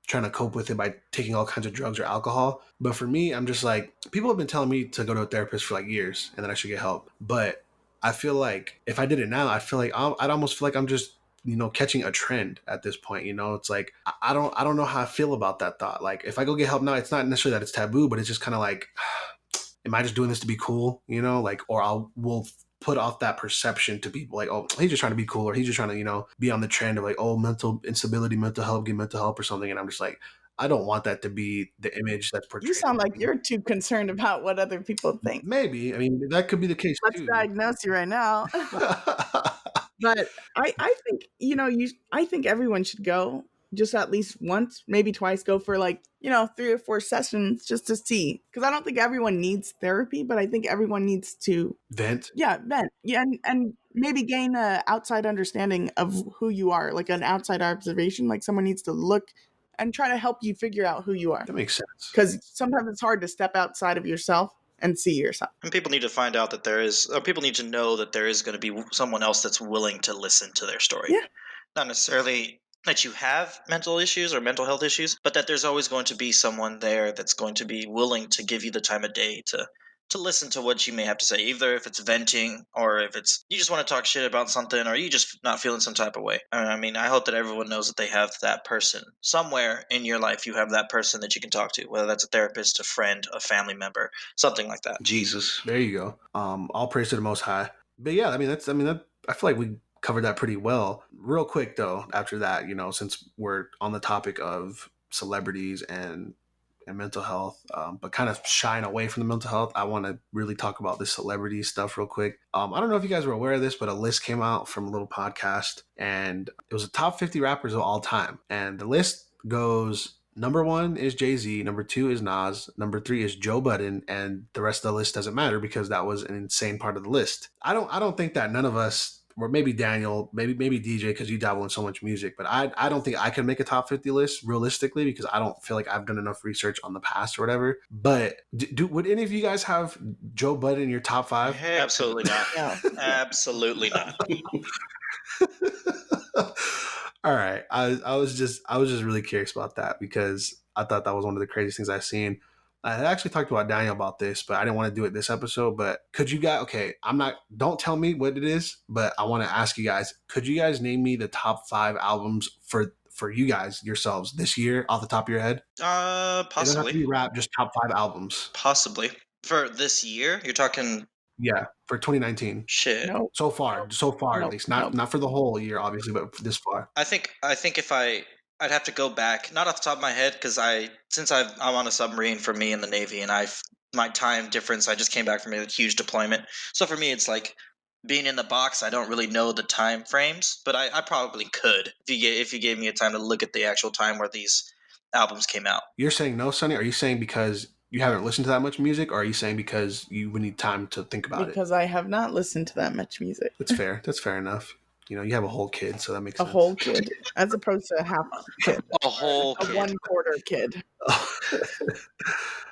trying to cope with it by taking all kinds of drugs or alcohol. But for me, I'm just like, people have been telling me to go to a therapist for like years and that I should get help. But I feel like if I did it now, I'd almost feel like I'm just, catching a trend at this point. It's like, I don't know how I feel about that thought. Like, if I go get help now, it's not necessarily that it's taboo, but it's just kind of like, am I just doing this to be cool? Or we'll put off that perception to people, like, oh, he's just trying to be cool, or he's just trying to, be on the trend of like, oh, mental instability, mental help, get mental help or something. And I'm just like, I don't want that to be the image that's portrayed. You sound like you're too concerned about what other people think. Maybe. I mean, that could be the case. Let's diagnose you right now. But I think, I think everyone should go just at least once, maybe twice, go for like, 3 or 4 sessions just to see. Because I don't think everyone needs therapy, but I think everyone needs to vent. Yeah, vent. Yeah, and maybe gain a outside understanding of who you are, like an outside observation. Like someone needs to look and try to help you figure out who you are. That makes sense. Because sometimes it's hard to step outside of yourself and see yourself. And people need to find out that people need to know that there is going to be someone else that's willing to listen to their story. Yeah. Not necessarily that you have mental issues or mental health issues, but that there's always going to be someone there that's going to be willing to give you the time of day to listen to what you may have to say, either if it's venting or if it's you just want to talk shit about something or you just not feeling some type of way. I mean, I hope that everyone knows that they have that person somewhere in your life. You have that person that you can talk to, whether that's a therapist, a friend, a family member, something like that. Jesus. There you go. All praise to the Most High. But yeah, I feel like we covered that pretty well. Real quick though, after that, since we're on the topic of celebrities and mental health, but kind of shying away from the mental health, I want to really talk about this celebrity stuff real quick. I don't know if you guys were aware of this, but a list came out from a little podcast, and it was the top 50 rappers of all time. And the list goes, number 1 is Jay-Z, number 2 is Nas, number 3 is Joe Budden, and the rest of the list doesn't matter because that was an insane part of the list. I don't think that none of us, or maybe Daniel, maybe DJ, because you dabble in so much music, but I don't think I can make a top 50 list realistically, because I don't feel like I've done enough research on the past or whatever. But would any of you guys have Joe Budden in your top 5? Absolutely not. No. Absolutely not. All right. I was just really curious about that, because I thought that was one of the craziest things I've seen. I had actually talked about Daniel about this, but I didn't want to do it this episode. But could you guys, don't tell me what it is, but I want to ask you guys, could you guys name me the top 5 albums for you guys yourselves this year off the top of your head? Possibly. It doesn't have to be rap, just top 5 albums. Possibly. For this year, you're talking Yeah, for 2019. Shit. No. So far Nope. at least. Not for the whole year, obviously, but this far. I think if I'd have to go back, not off the top of my head, because since I'm on a submarine for me in the Navy, and my time difference, I just came back from a huge deployment. So for me, it's like being in the box. I don't really know the time frames, but I probably could if you gave me a time to look at the actual time where these albums came out. You're saying no, Sonny? Are you saying because you haven't listened to that much music, or are you saying because you would need time to think about it? Because I have not listened to that much music. That's fair. That's fair enough. You know, you have a whole kid, so that makes A sense. whole kid, as opposed to a half kid. A whole A kid. 1/4 kid.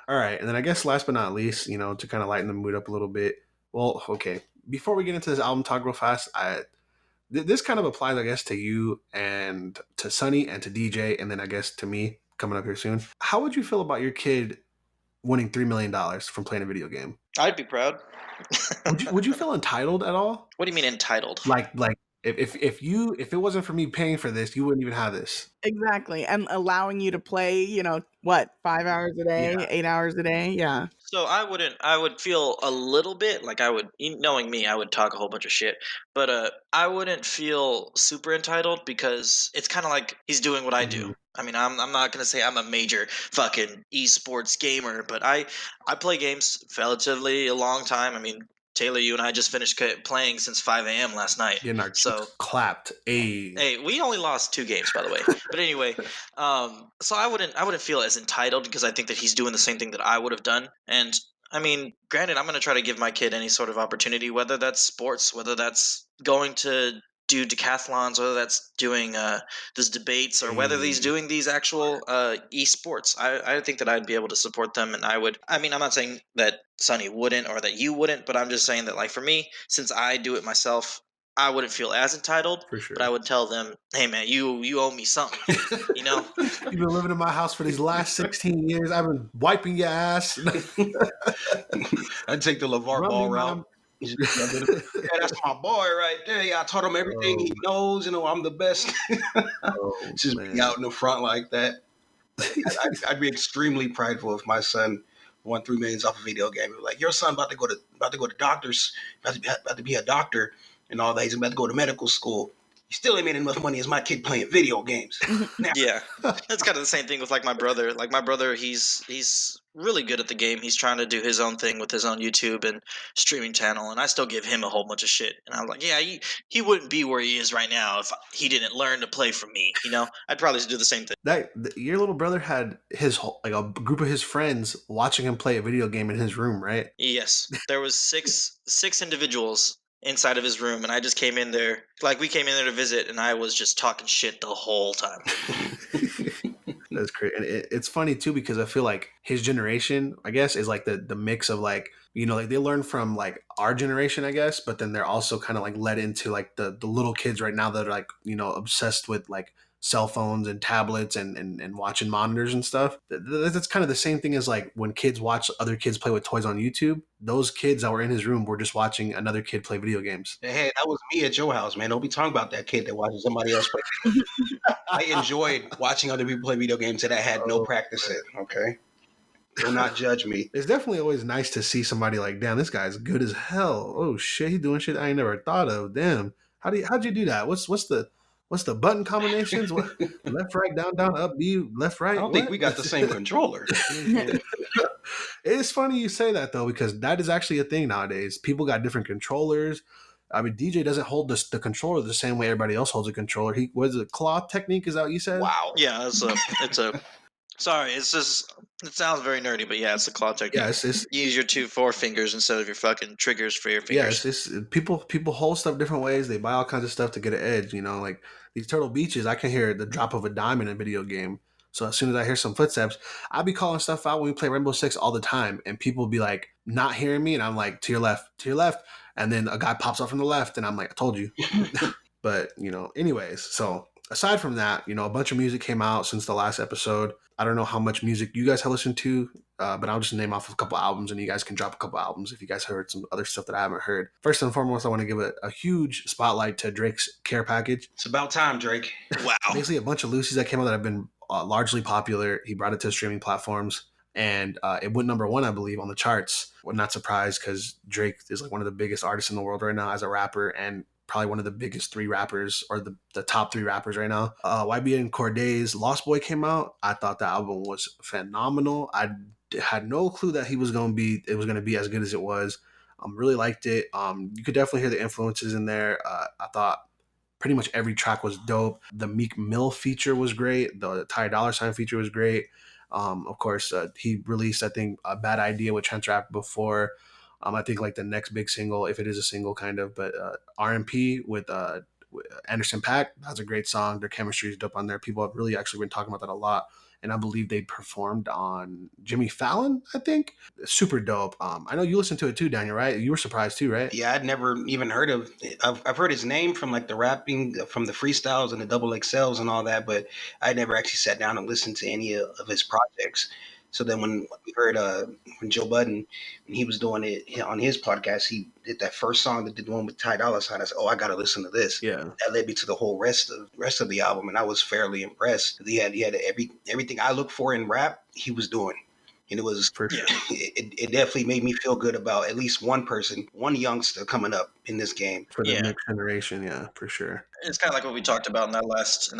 All right, and then I guess last but not least, you know, to kind of lighten the mood up a little bit. Well, okay. Before we get into this album talk real fast, this kind of applies, I guess, to you and to Sonny and to DJ, and then I guess to me coming up here soon. How would you feel about your kid winning $3 million from playing a video game? I'd be proud. Would you feel entitled at all? What do you mean entitled? Like if it wasn't for me paying for this, you wouldn't even have this. Exactly. And allowing you to play, 5 hours a day, Yeah. 8 hours a day. Yeah. So I would feel a little bit like knowing me, I would talk a whole bunch of shit, but I wouldn't feel super entitled because it's kind of like he's doing what I do. Mhm. I mean, I'm not going to say I'm a major fucking esports gamer, but I play games relatively a long time. I mean, Taylor, you and I just finished playing since 5 a.m. last night. Getting our So cheeks clapped. hey, we only lost 2 games, by the way. But anyway, so I wouldn't feel as entitled because I think that he's doing the same thing that I would have done. And I mean, granted, I'm going to try to give my kid any sort of opportunity, whether that's sports, whether that's going to do decathlons, whether that's doing these debates, or whether he's doing these actual esports. I think that I'd be able to support them, and I mean, I'm not saying that Sonny wouldn't or that you wouldn't, but I'm just saying that, like, for me, since I do it myself, I wouldn't feel as entitled, For sure. but I would tell them, hey man, you owe me something, you know? You've been living in my house for these last 16 years. I've been wiping your ass. I'd take the LeVar Ball route. Yeah, that's my boy right there. Yeah, I taught him everything he knows. I'm the best. Just be out in the front like that. I'd be extremely prideful if my son won $3 million off a video game. Like, your son about to go to doctors, about to be a doctor and all that. He's about to go to medical school. He still ain't made enough money as my kid playing video games. Yeah, that's kind of the same thing with like my brother. Like my brother, he's really good at the game. He's trying to do his own thing with his own YouTube and streaming channel, and I still give him a whole bunch of shit. And I'm like, yeah, he wouldn't be where he is right now if he didn't learn to play from me. I'd probably do the same thing. Your little brother had his whole, like, a group of his friends watching him play a video game in his room, right? Yes, there was six individuals inside of his room, and I just came in there, like we came in there to visit, and I was just talking shit the whole time. That's great. And it's funny too, because I feel like his generation, I guess, is like the mix of like, like they learn from like our generation, I guess, but then they're also kind of like led into like the little kids right now that are like, obsessed with like cell phones and tablets and watching monitors and stuff. That's kind of the same thing as like when kids watch other kids play with toys on YouTube. Those kids that were in his room were just watching another kid play video games. Hey, that was me at your house, man. Don't be talking about that kid that watches somebody else play. I enjoyed watching other people play video games that I had no practice in, okay? Do not judge me. It's definitely always nice to see somebody like, damn, this guy's good as hell. Oh shit, he's doing shit I ain't never thought of. Damn. How'd you do that? What's the button combinations? What, left, right, down, up, B, left, right? I don't think we got the same controller. It's funny you say that, though, because that is actually a thing nowadays. People got different controllers. I mean, DJ doesn't hold the controller the same way everybody else holds a controller. Was it claw technique? Is that what you said? Wow. Yeah, sorry, it sounds very nerdy, but yeah, it's a claw technique. Yeah, it's you use your 2 forefingers instead of your fucking triggers for your fingers. Yeah, it's people hold stuff different ways. They buy all kinds of stuff to get an edge. Like these Turtle Beaches, I can hear the drop of a dime in a video game. So as soon as I hear some footsteps, I'll be calling stuff out when we play Rainbow Six all the time, and people be like not hearing me, and I'm like, to your left, and then a guy pops up from the left, and I'm like, I told you. But anyways, so aside from that, a bunch of music came out since the last episode. I don't know how much music you guys have listened to, but I'll just name off a couple albums, and you guys can drop a couple albums if you guys heard some other stuff that I haven't heard. First and foremost, I want to give a huge spotlight to Drake's Care Package. It's about time, Drake. Wow. Basically a bunch of Lucy's that came out that have been largely popular. He brought it to streaming platforms. and it went number 1, I believe, on the charts. We're not surprised because Drake is like one of the biggest artists in the world right now as a rapper, and probably one of the biggest 3 rappers, or the top 3 rappers right now. YBN Cordae's Lost Boy came out. I thought the album was phenomenal. I had no clue that it was going to be as good as it was. Really liked it. You could definitely hear the influences in there. I thought pretty much every track was dope. The Meek Mill feature was great. The Ty Dolla $ign feature was great. Of course, he released, I think, a Bad Idea with Chance Rapper before. I think like the next big single, if it is a single kind of, but R&P with Anderson .Paak, that's a great song. Their chemistry is dope on there. People have really actually been talking about that a lot. And I believe they performed on Jimmy Fallon, I think. Super dope. I know you listened to it too, Daniel, right? You were surprised too, right? Yeah, I'd never even heard of it. I've heard his name from like the rapping, from the freestyles and the double XLs and all that, but I never actually sat down and listened to any of his projects. So then when we heard when Joe Budden, when he was doing it on his podcast, he did that first song, that did the one with Ty Dolla $ign. I said, oh, I got to listen to this. Yeah. That led me to the whole rest of the album, and I was fairly impressed. He had everything I look for in rap, he was doing. And it was, For sure. It definitely made me feel good about at least one person, one youngster coming up in this game. For the next generation, yeah, for sure. It's kind of like what we talked about in that last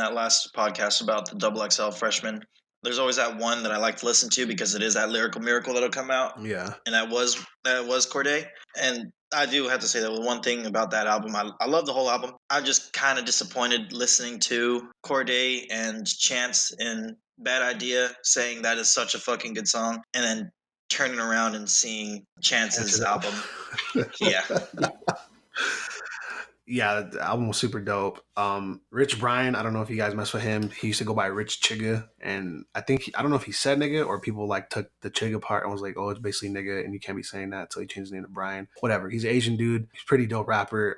podcast about the double XL freshman. There's always that one that I like to listen to because it is that lyrical miracle that'll come out. Yeah. And that was Cordae. And I do have to say that one thing about that album, I love the whole album. I'm just kind of disappointed listening to Cordae and Chance in Bad Idea saying that is such a fucking good song, and then turning around and seeing Chance's album. Yeah. Yeah, the album was super dope. Rich Brian, I don't know if you guys mess with him. He used to go by Rich Chigga, and I don't know if he said nigga or people like took the Chigga part and was like, oh, it's basically nigga, and you can't be saying that, so he changed his name to Brian. Whatever. He's an Asian dude. He's a pretty dope rapper.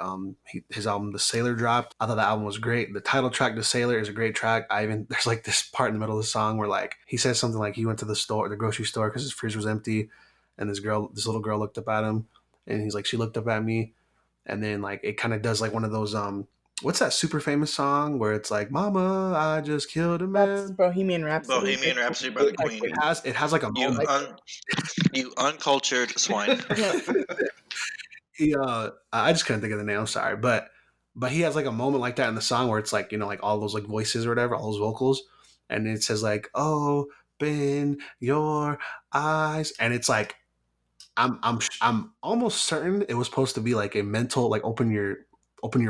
His album The Sailor dropped. I thought the album was great. The title track The Sailor is a great track. There's like this part in the middle of the song where like he says something like he went to the grocery store because his fridge was empty, and this little girl looked up at him, and he's like, she looked up at me. And then like it kind of does like one of those what's that super famous song where it's like, Mama, I just killed a man. That's Bohemian Rhapsody. Bohemian Rhapsody by the Queen. It has like a moment. You uncultured swine. I just couldn't think of the name. I'm sorry, but he has like a moment like that in the song where it's like, you know, like all those like voices or whatever, all those vocals, and it says like, open your eyes, and it's like, I'm almost certain it was supposed to be like a mental, like open your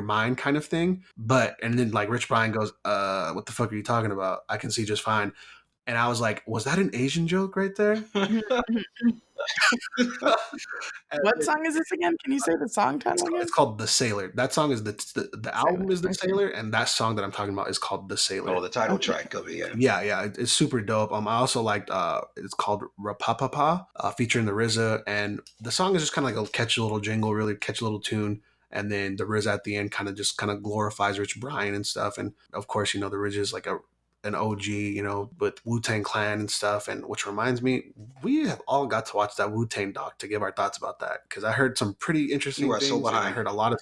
mind kind of thing. And then like Rich Brian goes, what the fuck are you talking about? I can see just fine. And I was like, was that an Asian joke right there? What song is this again? Can you say the song title again? It's called The Sailor. That song is the album is The Sailor, and that song that I'm talking about is called The Sailor. Oh, the title track of it, yeah. Yeah, it's super dope. I also liked it's called Rapapapa, featuring the RZA, and the song is just kind of like a catchy little jingle, really catchy little tune. And then the RZA at the end kind of glorifies Rich Brian and stuff. And of course, you know, the RZA is like an OG, you know, with Wu-Tang Clan and stuff. And which reminds me, we have all got to watch that Wu-Tang doc to give our thoughts about that, because I heard some pretty interesting things. So behind. I heard a lot of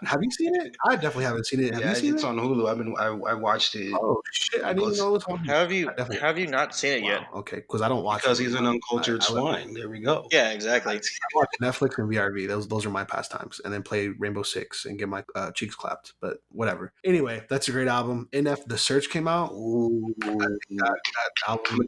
have you seen it? I definitely haven't seen it. Have you seen it's it? on Hulu. I watched it. Oh shit! I didn't even know it was on. Have you not seen it yet? Okay, because I don't watch. Because he's an uncultured swine. There we go. Yeah, exactly. I watch Netflix and VRV. Those are my pastimes, and then play Rainbow Six and get my cheeks clapped. But whatever. Anyway, that's a great album. NF The Search came out. Ooh, that album.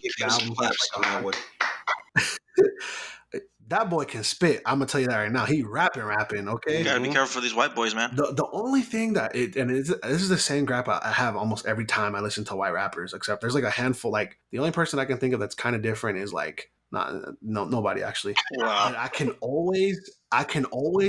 That boy can spit. I'm gonna tell you that right now. He rapping. Okay, You gotta be careful for these white boys, man. The only thing that this is the same rap I have almost every time I listen to white rappers, except there's like a handful. Like the only person I can think of that's kind of different is like nobody actually. Wow. And I can always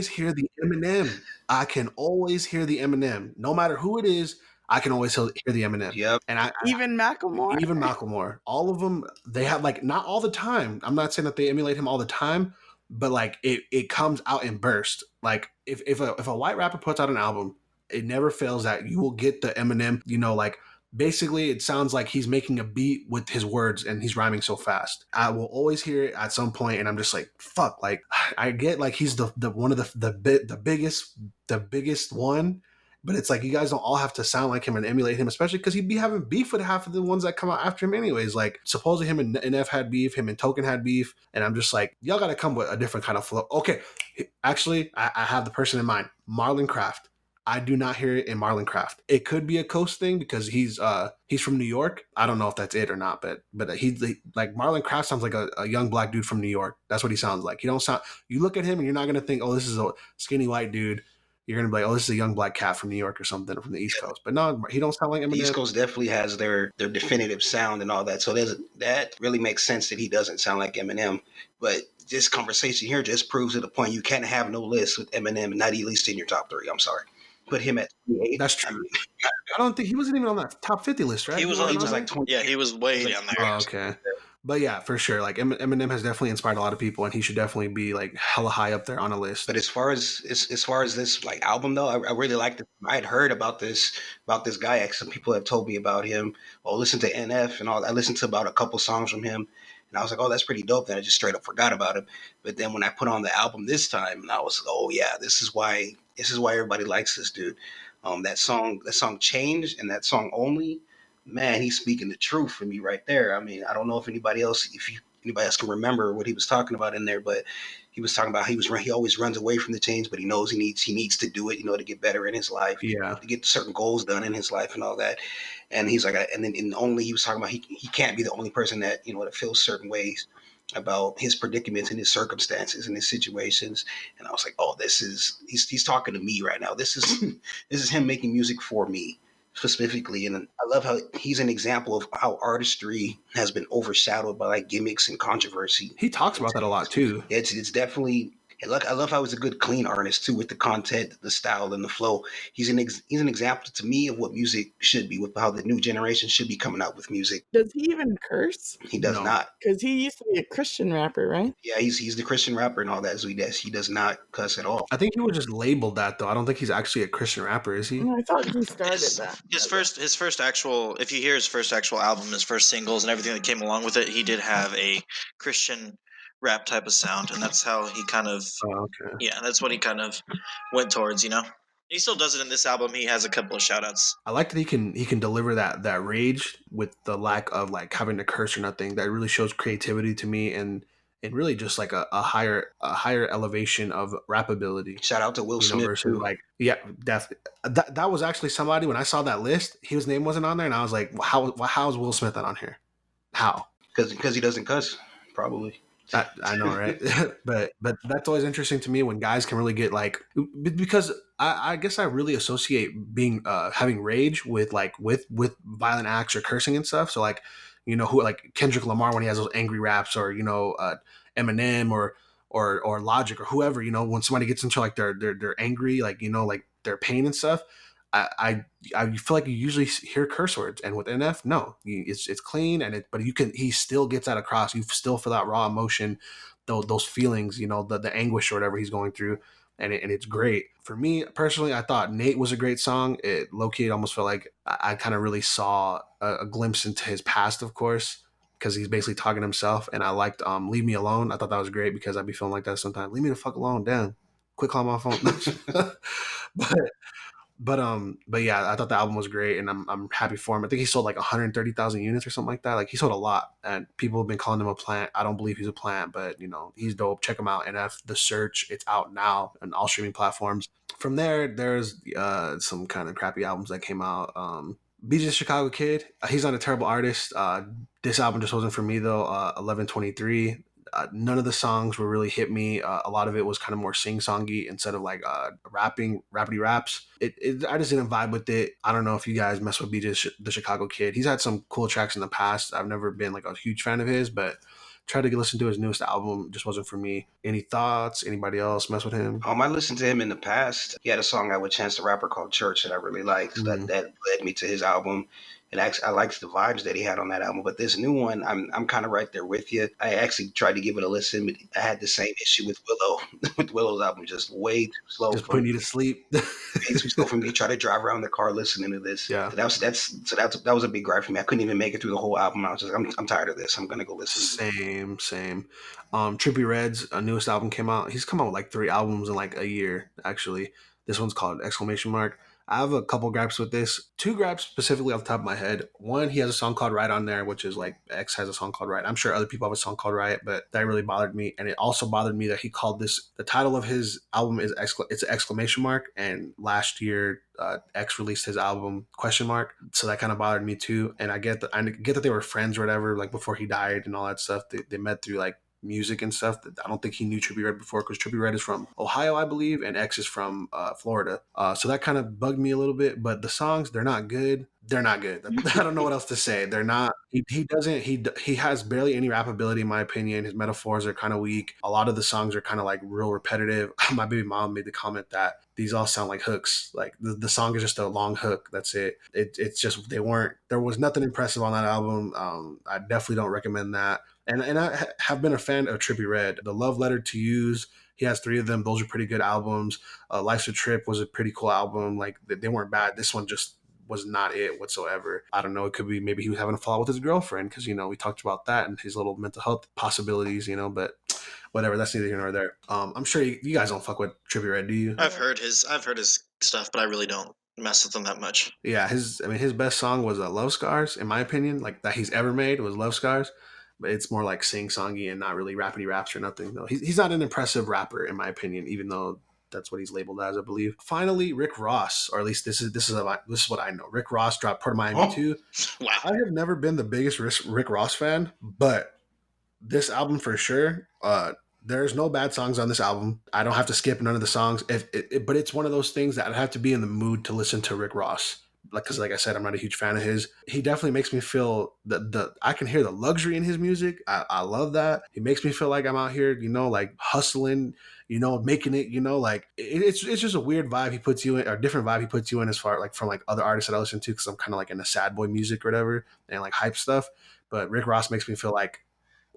hear the Eminem. I can always hear the Eminem, no matter who it is. I can always hear the Eminem. Yep. And even Macklemore. All of them, they have like, not all the time. I'm not saying that they emulate him all the time, but like it comes out in burst. Like if a white rapper puts out an album, it never fails that you will get the Eminem, you know, like basically it sounds like he's making a beat with his words and he's rhyming so fast. I will always hear it at some point and I'm just like, fuck, like I get like he's the one of the biggest one. But it's like, you guys don't all have to sound like him and emulate him, especially because he'd be having beef with half of the ones that come out after him anyways. Like, supposedly him and NF had beef, him and Token had beef. And I'm just like, y'all got to come with a different kind of flow. Okay, actually, I have the person in mind, Marlon Craft. I do not hear it in Marlon Craft. It could be a coast thing because he's from New York. I don't know if that's it or not, but like Marlon Craft sounds like a young black dude from New York. That's what he sounds like. He don't sound. You look at him and you're not gonna think, oh, this is a skinny white dude. You're gonna be like, oh, this is a young black cat from New York or something, from the East Coast. But no, he don't sound like Eminem. The East Coast definitely has their definitive sound and all that. So that really makes sense that he doesn't sound like Eminem. But this conversation here just proves to the point you can't have no list with Eminem not at least in your top 3. I'm sorry. Put him at 28. That's true. I don't think he wasn't even on that top 50 list, right? He was like 20. Yeah, he was way down there. Oh, okay. But yeah, for sure. Like Eminem has definitely inspired a lot of people, and he should definitely be like hella high up there on a list. But as far as this like album though, I really liked it. I had heard about this guy. Some people have told me about him. Oh, listen to NF and all. I listened to about a couple songs from him, and I was like, oh, that's pretty dope. Then I just straight up forgot about him. But then when I put on the album this time, I was, oh yeah, this is why everybody likes this dude. That song Change and that song Only. Man, he's speaking the truth for me right there. I mean, I don't know if anybody else can remember what he was talking about in there, but he was talking about he always runs away from the change, but he knows he needs to do it, to get better in his life, to get certain goals done in his life and all that. And he's like, and then in Only, he was talking about he can't be the only person that that feels certain ways about his predicaments and his circumstances and his situations. And I was like, oh, he's talking to me right now. This is him making music for me specifically. And I love how he's an example of how artistry has been overshadowed by like gimmicks and controversy. He talks about that a lot too. It's definitely. I love how he's a good, clean artist too, with the content, the style, and the flow. He's an example to me of what music should be, with how the new generation should be coming out with music. Does he even curse? He does not, because he used to be a Christian rapper, right? Yeah, he's the Christian rapper and all that. So he does not cuss at all. I think he was just labeled that though. I don't think he's actually a Christian rapper, is he? No, I thought he started that. His first actual, if you hear his first actual album, his first singles and everything that came along with it, he did have a Christian rap type of sound, and that's how he kind of that's what he kind of went towards. He still does it in this album. He has a couple of shout outs. I like that he can deliver that rage with the lack of like having to curse or nothing. That really shows creativity to me, and really just like a higher elevation of rap ability. Shout out to Will Smith versus too. Like that was actually somebody, when I saw that list, his name wasn't on there, and I was like, how is Will Smith not on here? How? Because he doesn't cuss, probably. I know, right? but that's always interesting to me when guys can really get like, because I guess I really associate being having rage with violent acts or cursing and stuff. So like, who like Kendrick Lamar when he has those angry raps, or Eminem or Logic or whoever, when somebody gets into like they're angry, like like their pain and stuff. I feel like you usually hear curse words, and with NF, no, it's clean, but he still gets that across. You still feel that raw emotion, those feelings, the anguish or whatever he's going through, and it's great. For me personally, I thought Nate was a great song. It low-key almost felt like I kind of really saw a glimpse into his past, of course, because he's basically talking to himself. And I liked Leave Me Alone. I thought that was great because I'd be feeling like that sometimes. Leave me the fuck alone, damn. Quit calling my phone. But yeah, I thought the album was great, and I'm happy for him. I think he sold like 130,000 units or something like that. Like, he sold a lot, and people have been calling him a plant. I don't believe he's a plant, but he's dope. Check him out. NF The Search. It's out now on all streaming platforms. From there's some kind of crappy albums that came out. BJ Chicago Kid. He's not a terrible artist. This album just wasn't for me though. 1123. None of the songs were really hit me. A lot of it was kind of more sing-songy instead of like rapidy raps. I just didn't vibe with it. I don't know if you guys mess with BJ the Chicago Kid. He's had some cool tracks in the past. I've never been like a huge fan of his, but tried to listen to his newest album. Just wasn't for me. Any thoughts? Anybody else mess with him? I listened to him in the past. He had a song out with Chance the Rapper called Church that I really liked. Mm-hmm. That led me to his album. And actually, I liked the vibes that he had on that album. But this new one, I'm kind of right there with you. I actually tried to give it a listen, but I had the same issue with Willow. With Willow's album, just way too slow. Just putting you to sleep. Way too slow for me. Try to drive around the car listening to this. Yeah. That was a big gripe for me. I couldn't even make it through the whole album. I was just, I'm tired of this. I'm gonna go listen. Same. Trippie Redd's newest album came out. He's come out with like 3 albums in like a year. Actually, this one's called ! I have a couple gripes with this. Two gripes specifically off the top of my head. One, he has a song called Right on there, which is like X has a song called Right. I'm sure other people have a song called Right, but that really bothered me. And it also bothered me that he called this, the title of his album is it's an exclamation mark. And last year, X released his album question mark. So that kind of bothered me too. And I get that they were friends or whatever, like before he died and all that stuff. They met through like music and stuff. That I don't think he knew Trippie Redd before, because Trippie Redd is from Ohio, I believe, and X is from Florida. So that kind of bugged me a little bit. But the songs, they're not good. They're not good. I don't know what else to say. They're not. He has barely any rap ability, in my opinion. His metaphors are kind of weak. A lot of the songs are kind of like real repetitive. My baby mom made the comment that these all sound like hooks. Like the song is just a long hook. That's it. It's just there was nothing impressive on that album. I definitely don't recommend that. And I have been a fan of Trippie Redd. The Love Letter to Use, he has 3 of them. Those are pretty good albums. Life's a Trip was a pretty cool album. Like they weren't bad. This one just was not it whatsoever. I don't know. It could be maybe he was having a fall with his girlfriend, because we talked about that and his little mental health possibilities. But whatever. That's neither here nor there. I'm sure you guys don't fuck with Trippie Redd, do you? I've heard his stuff, but I really don't mess with him that much. Yeah, his best song was Love Scars, in my opinion, like that he's ever made was Love Scars. But it's more like sing-songy and not really rappity raps or nothing. Though he's not an impressive rapper, in my opinion, even though that's what he's labeled as, I believe. Finally, Rick Ross, or at least this is what I know. Rick Ross dropped Port of Miami 2. Wow. I have never been the biggest Rick Ross fan, but this album for sure. There's no bad songs on this album. I don't have to skip none of the songs. But it's one of those things that I'd have to be in the mood to listen to Rick Ross. Because like I said, I'm not a huge fan of his. He definitely makes me feel I can hear the luxury in his music. I love that. He makes me feel like I'm out here, like hustling, making it, like it's just a weird vibe he puts you in, or different vibe he puts you in, as far like from like other artists that I listen to, because I'm kind of like into sad boy music or whatever and like hype stuff. But Rick Ross makes me feel like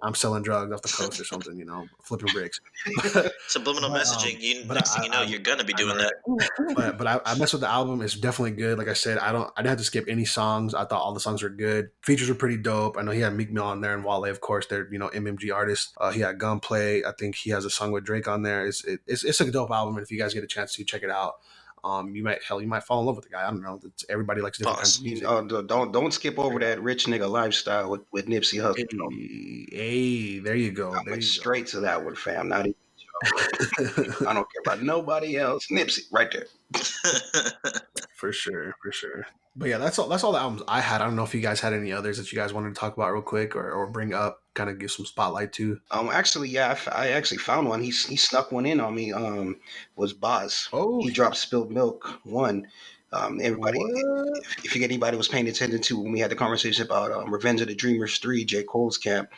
I'm selling drugs off the coast or something, flipping bricks. Subliminal messaging. Next thing you know, you're gonna be doing that. But I mess with the album. It's definitely good. Like I said, I didn't have to skip any songs. I thought all the songs were good. Features were pretty dope. I know he had Meek Mill on there and Wale, of course. They're MMG artists. He had Gunplay. I think he has a song with Drake on there. It's a dope album, and if you guys get a chance to check it out. You might fall in love with the guy. I don't know. Everybody likes different kinds of music. Don't skip over that rich nigga lifestyle with Nipsey Hussle. Hey, there you go. I went straight to that one, fam. Not even. I don't care about nobody else. Nipsey, right there. For sure. But yeah, that's all the albums I had. I don't know if you guys had any others that you guys wanted to talk about real quick or bring up, kind of give some spotlight to. Actually, yeah, I actually found one. He snuck one in on me. Was Boz. Oh, he dropped Spilled Milk 1. Everybody, if anybody was paying attention to when we had the conversation about Revenge of the Dreamers 3, J. Cole's camp,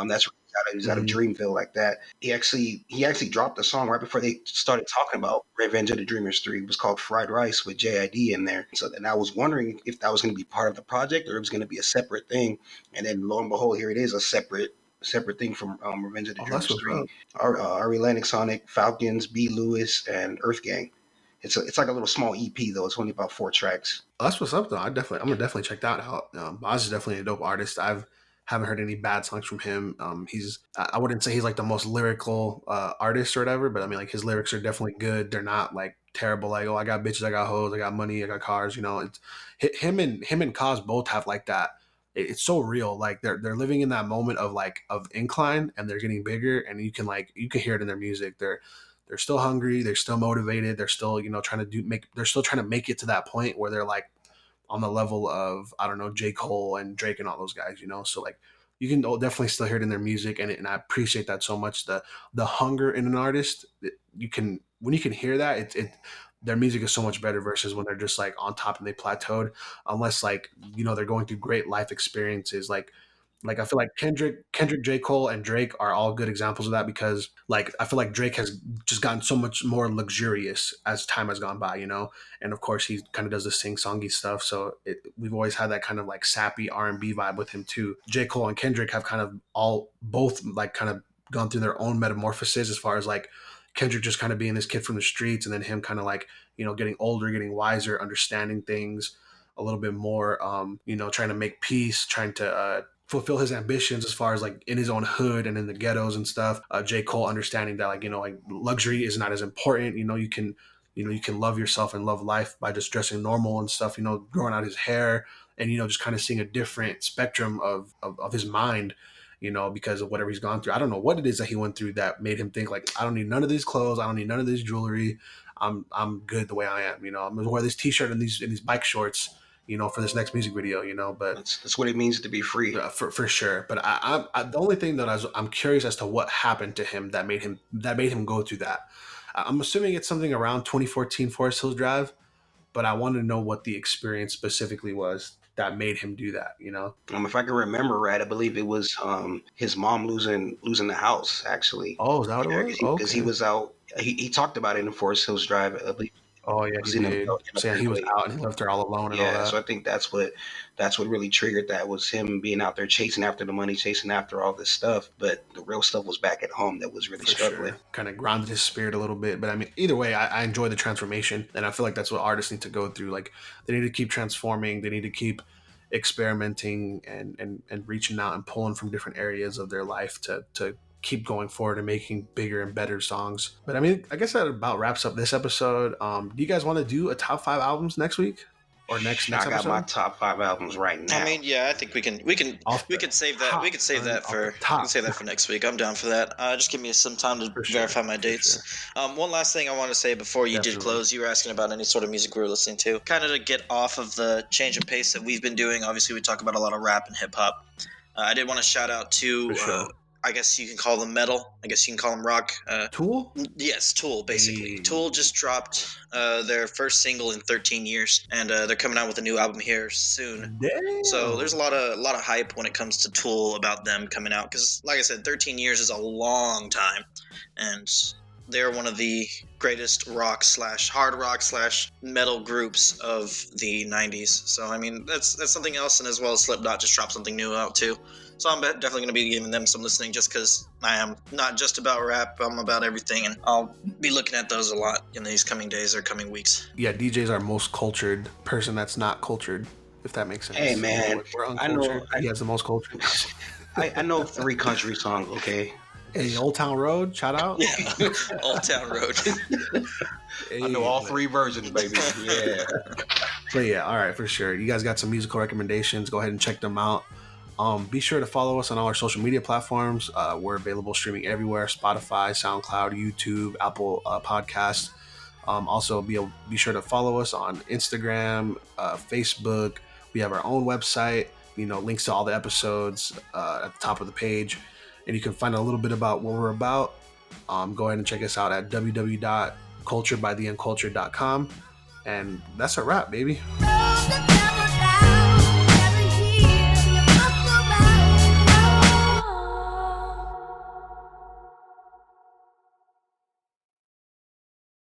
that's he's out of Dreamville like that. He actually dropped a song right before they started talking about Revenge of the Dreamers 3. It was called Fried Rice with JID in there. So then I was wondering if that was going to be part of the project or it was going to be a separate thing. And then lo and behold, here it is, a separate thing from Revenge of the Dreamers 3. Ari Lennox on it, Falcons, B. Lewis, and Earth Gang. It's like a little small EP though. It's only about 4 tracks. Oh, that's what's up though. I'm gonna definitely check that out. Boz is definitely a dope artist. Haven't heard any bad songs from him. I wouldn't say he's like the most lyrical artist or whatever, but I mean like his lyrics are definitely good. They're not like terrible. Like, oh, I got bitches, I got hoes, I got money, I got cars. It's him and Cos both have like that. It's so real. Like they're living in that moment of incline, and they're getting bigger, and you can hear it in their music. They're still hungry. They're still motivated. They're still, trying to make it to that point where they're like on the level of, I don't know, J. Cole and Drake and all those guys, So like you can definitely still hear it in their music. And I appreciate that so much. The hunger in an artist, when you can hear that, their music is so much better versus when they're just like on top and they plateaued, unless like, they're going through great life experiences. Like I feel like Kendrick, J. Cole, and Drake are all good examples of that, because like I feel like Drake has just gotten so much more luxurious as time has gone by, and of course he kind of does the sing-songy stuff. So we've always had that kind of like sappy R&B vibe with him too. J. Cole and Kendrick have kind of both like kind of gone through their own metamorphosis, as far as like Kendrick just kind of being this kid from the streets, and then him kind of like, getting older, getting wiser, understanding things a little bit more, trying to make peace, trying to fulfill his ambitions as far as like in his own hood and in the ghettos and stuff. J. Cole understanding that like, like luxury is not as important. You can you can love yourself and love life by just dressing normal and stuff, growing out his hair and, just kind of seeing a different spectrum of his mind, because of whatever he's gone through. I don't know what it is that he went through that made him think like, I don't need none of these clothes. I don't need none of this jewelry. I'm good the way I am. I'm gonna wear this t-shirt and these bike shorts, for this next music video, but that's what it means to be free. For sure. But I the only thing that I'm curious as to what happened to him that made him go through that. I'm assuming it's something around 2014 Forest Hills Drive, but I want to know what the experience specifically was that made him do that. If I can remember right, I believe it was his mom losing the house actually. Oh, is that what it was? Because he was out. He talked about it in Forest Hills Drive. I believe. Oh yeah, he did. So he was out and he left her all alone and all that. So I think that's what really triggered that, was him being out there chasing after the money, chasing after all this stuff. But the real stuff was back at home that was really struggling. Sure. Kind of grounded his spirit a little bit. But I mean, either way, I enjoy the transformation, and I feel like that's what artists need to go through. Like they need to keep transforming. They need to keep experimenting and reaching out and pulling from different areas of their life to keep going forward and making bigger and better songs. But I mean, I guess that about wraps up this episode. Do you guys want to do a top 5 albums next week or next I got episode? my top 5 albums right now. I mean, yeah, I think we can save that. We could save that for next week. I'm down for that. Just give me some time to verify my dates. One last thing I want to say before you did close, you were asking about any sort of music we were listening to. Kind of to get off of the change of pace that we've been doing. Obviously, we talk about a lot of rap and hip hop. I did want to shout out to I guess you can call them metal. I guess you can call them rock. Tool? Yes, Tool, basically. Tool just dropped their first single in 13 years, and they're coming out with a new album here soon. Damn. So there's a lot of hype when it comes to Tool about them coming out, because, like I said, 13 years is a long time, and they're one of the greatest hard rock / metal groups of the 90s. So, I mean, that's something else, and as well as Slipknot just dropped something new out, too. So I'm definitely going to be giving them some listening, just because I am not just about rap, I'm about everything, and I'll be looking at those a lot in these coming days or coming weeks. Yeah, DJ's our most cultured person that's not cultured, if that makes sense. Hey, man. We're uncultured. He has the most culture. I know 3 country songs, okay? Hey, Old Town Road, shout out. Yeah, Old Town Road. I know all 3 versions, baby. Yeah. But yeah, all right, for sure. You guys got some musical recommendations. Go ahead and check them out. Be sure to follow us on all our social media platforms. We're available streaming everywhere: Spotify, SoundCloud, YouTube, Apple Podcasts. Also, be sure to follow us on Instagram, Facebook. We have our own website. Links to all the episodes at the top of the page, and you can find a little bit about what we're about. Go ahead and check us out at www.culturedbytheuncultured.com. And that's a wrap, baby.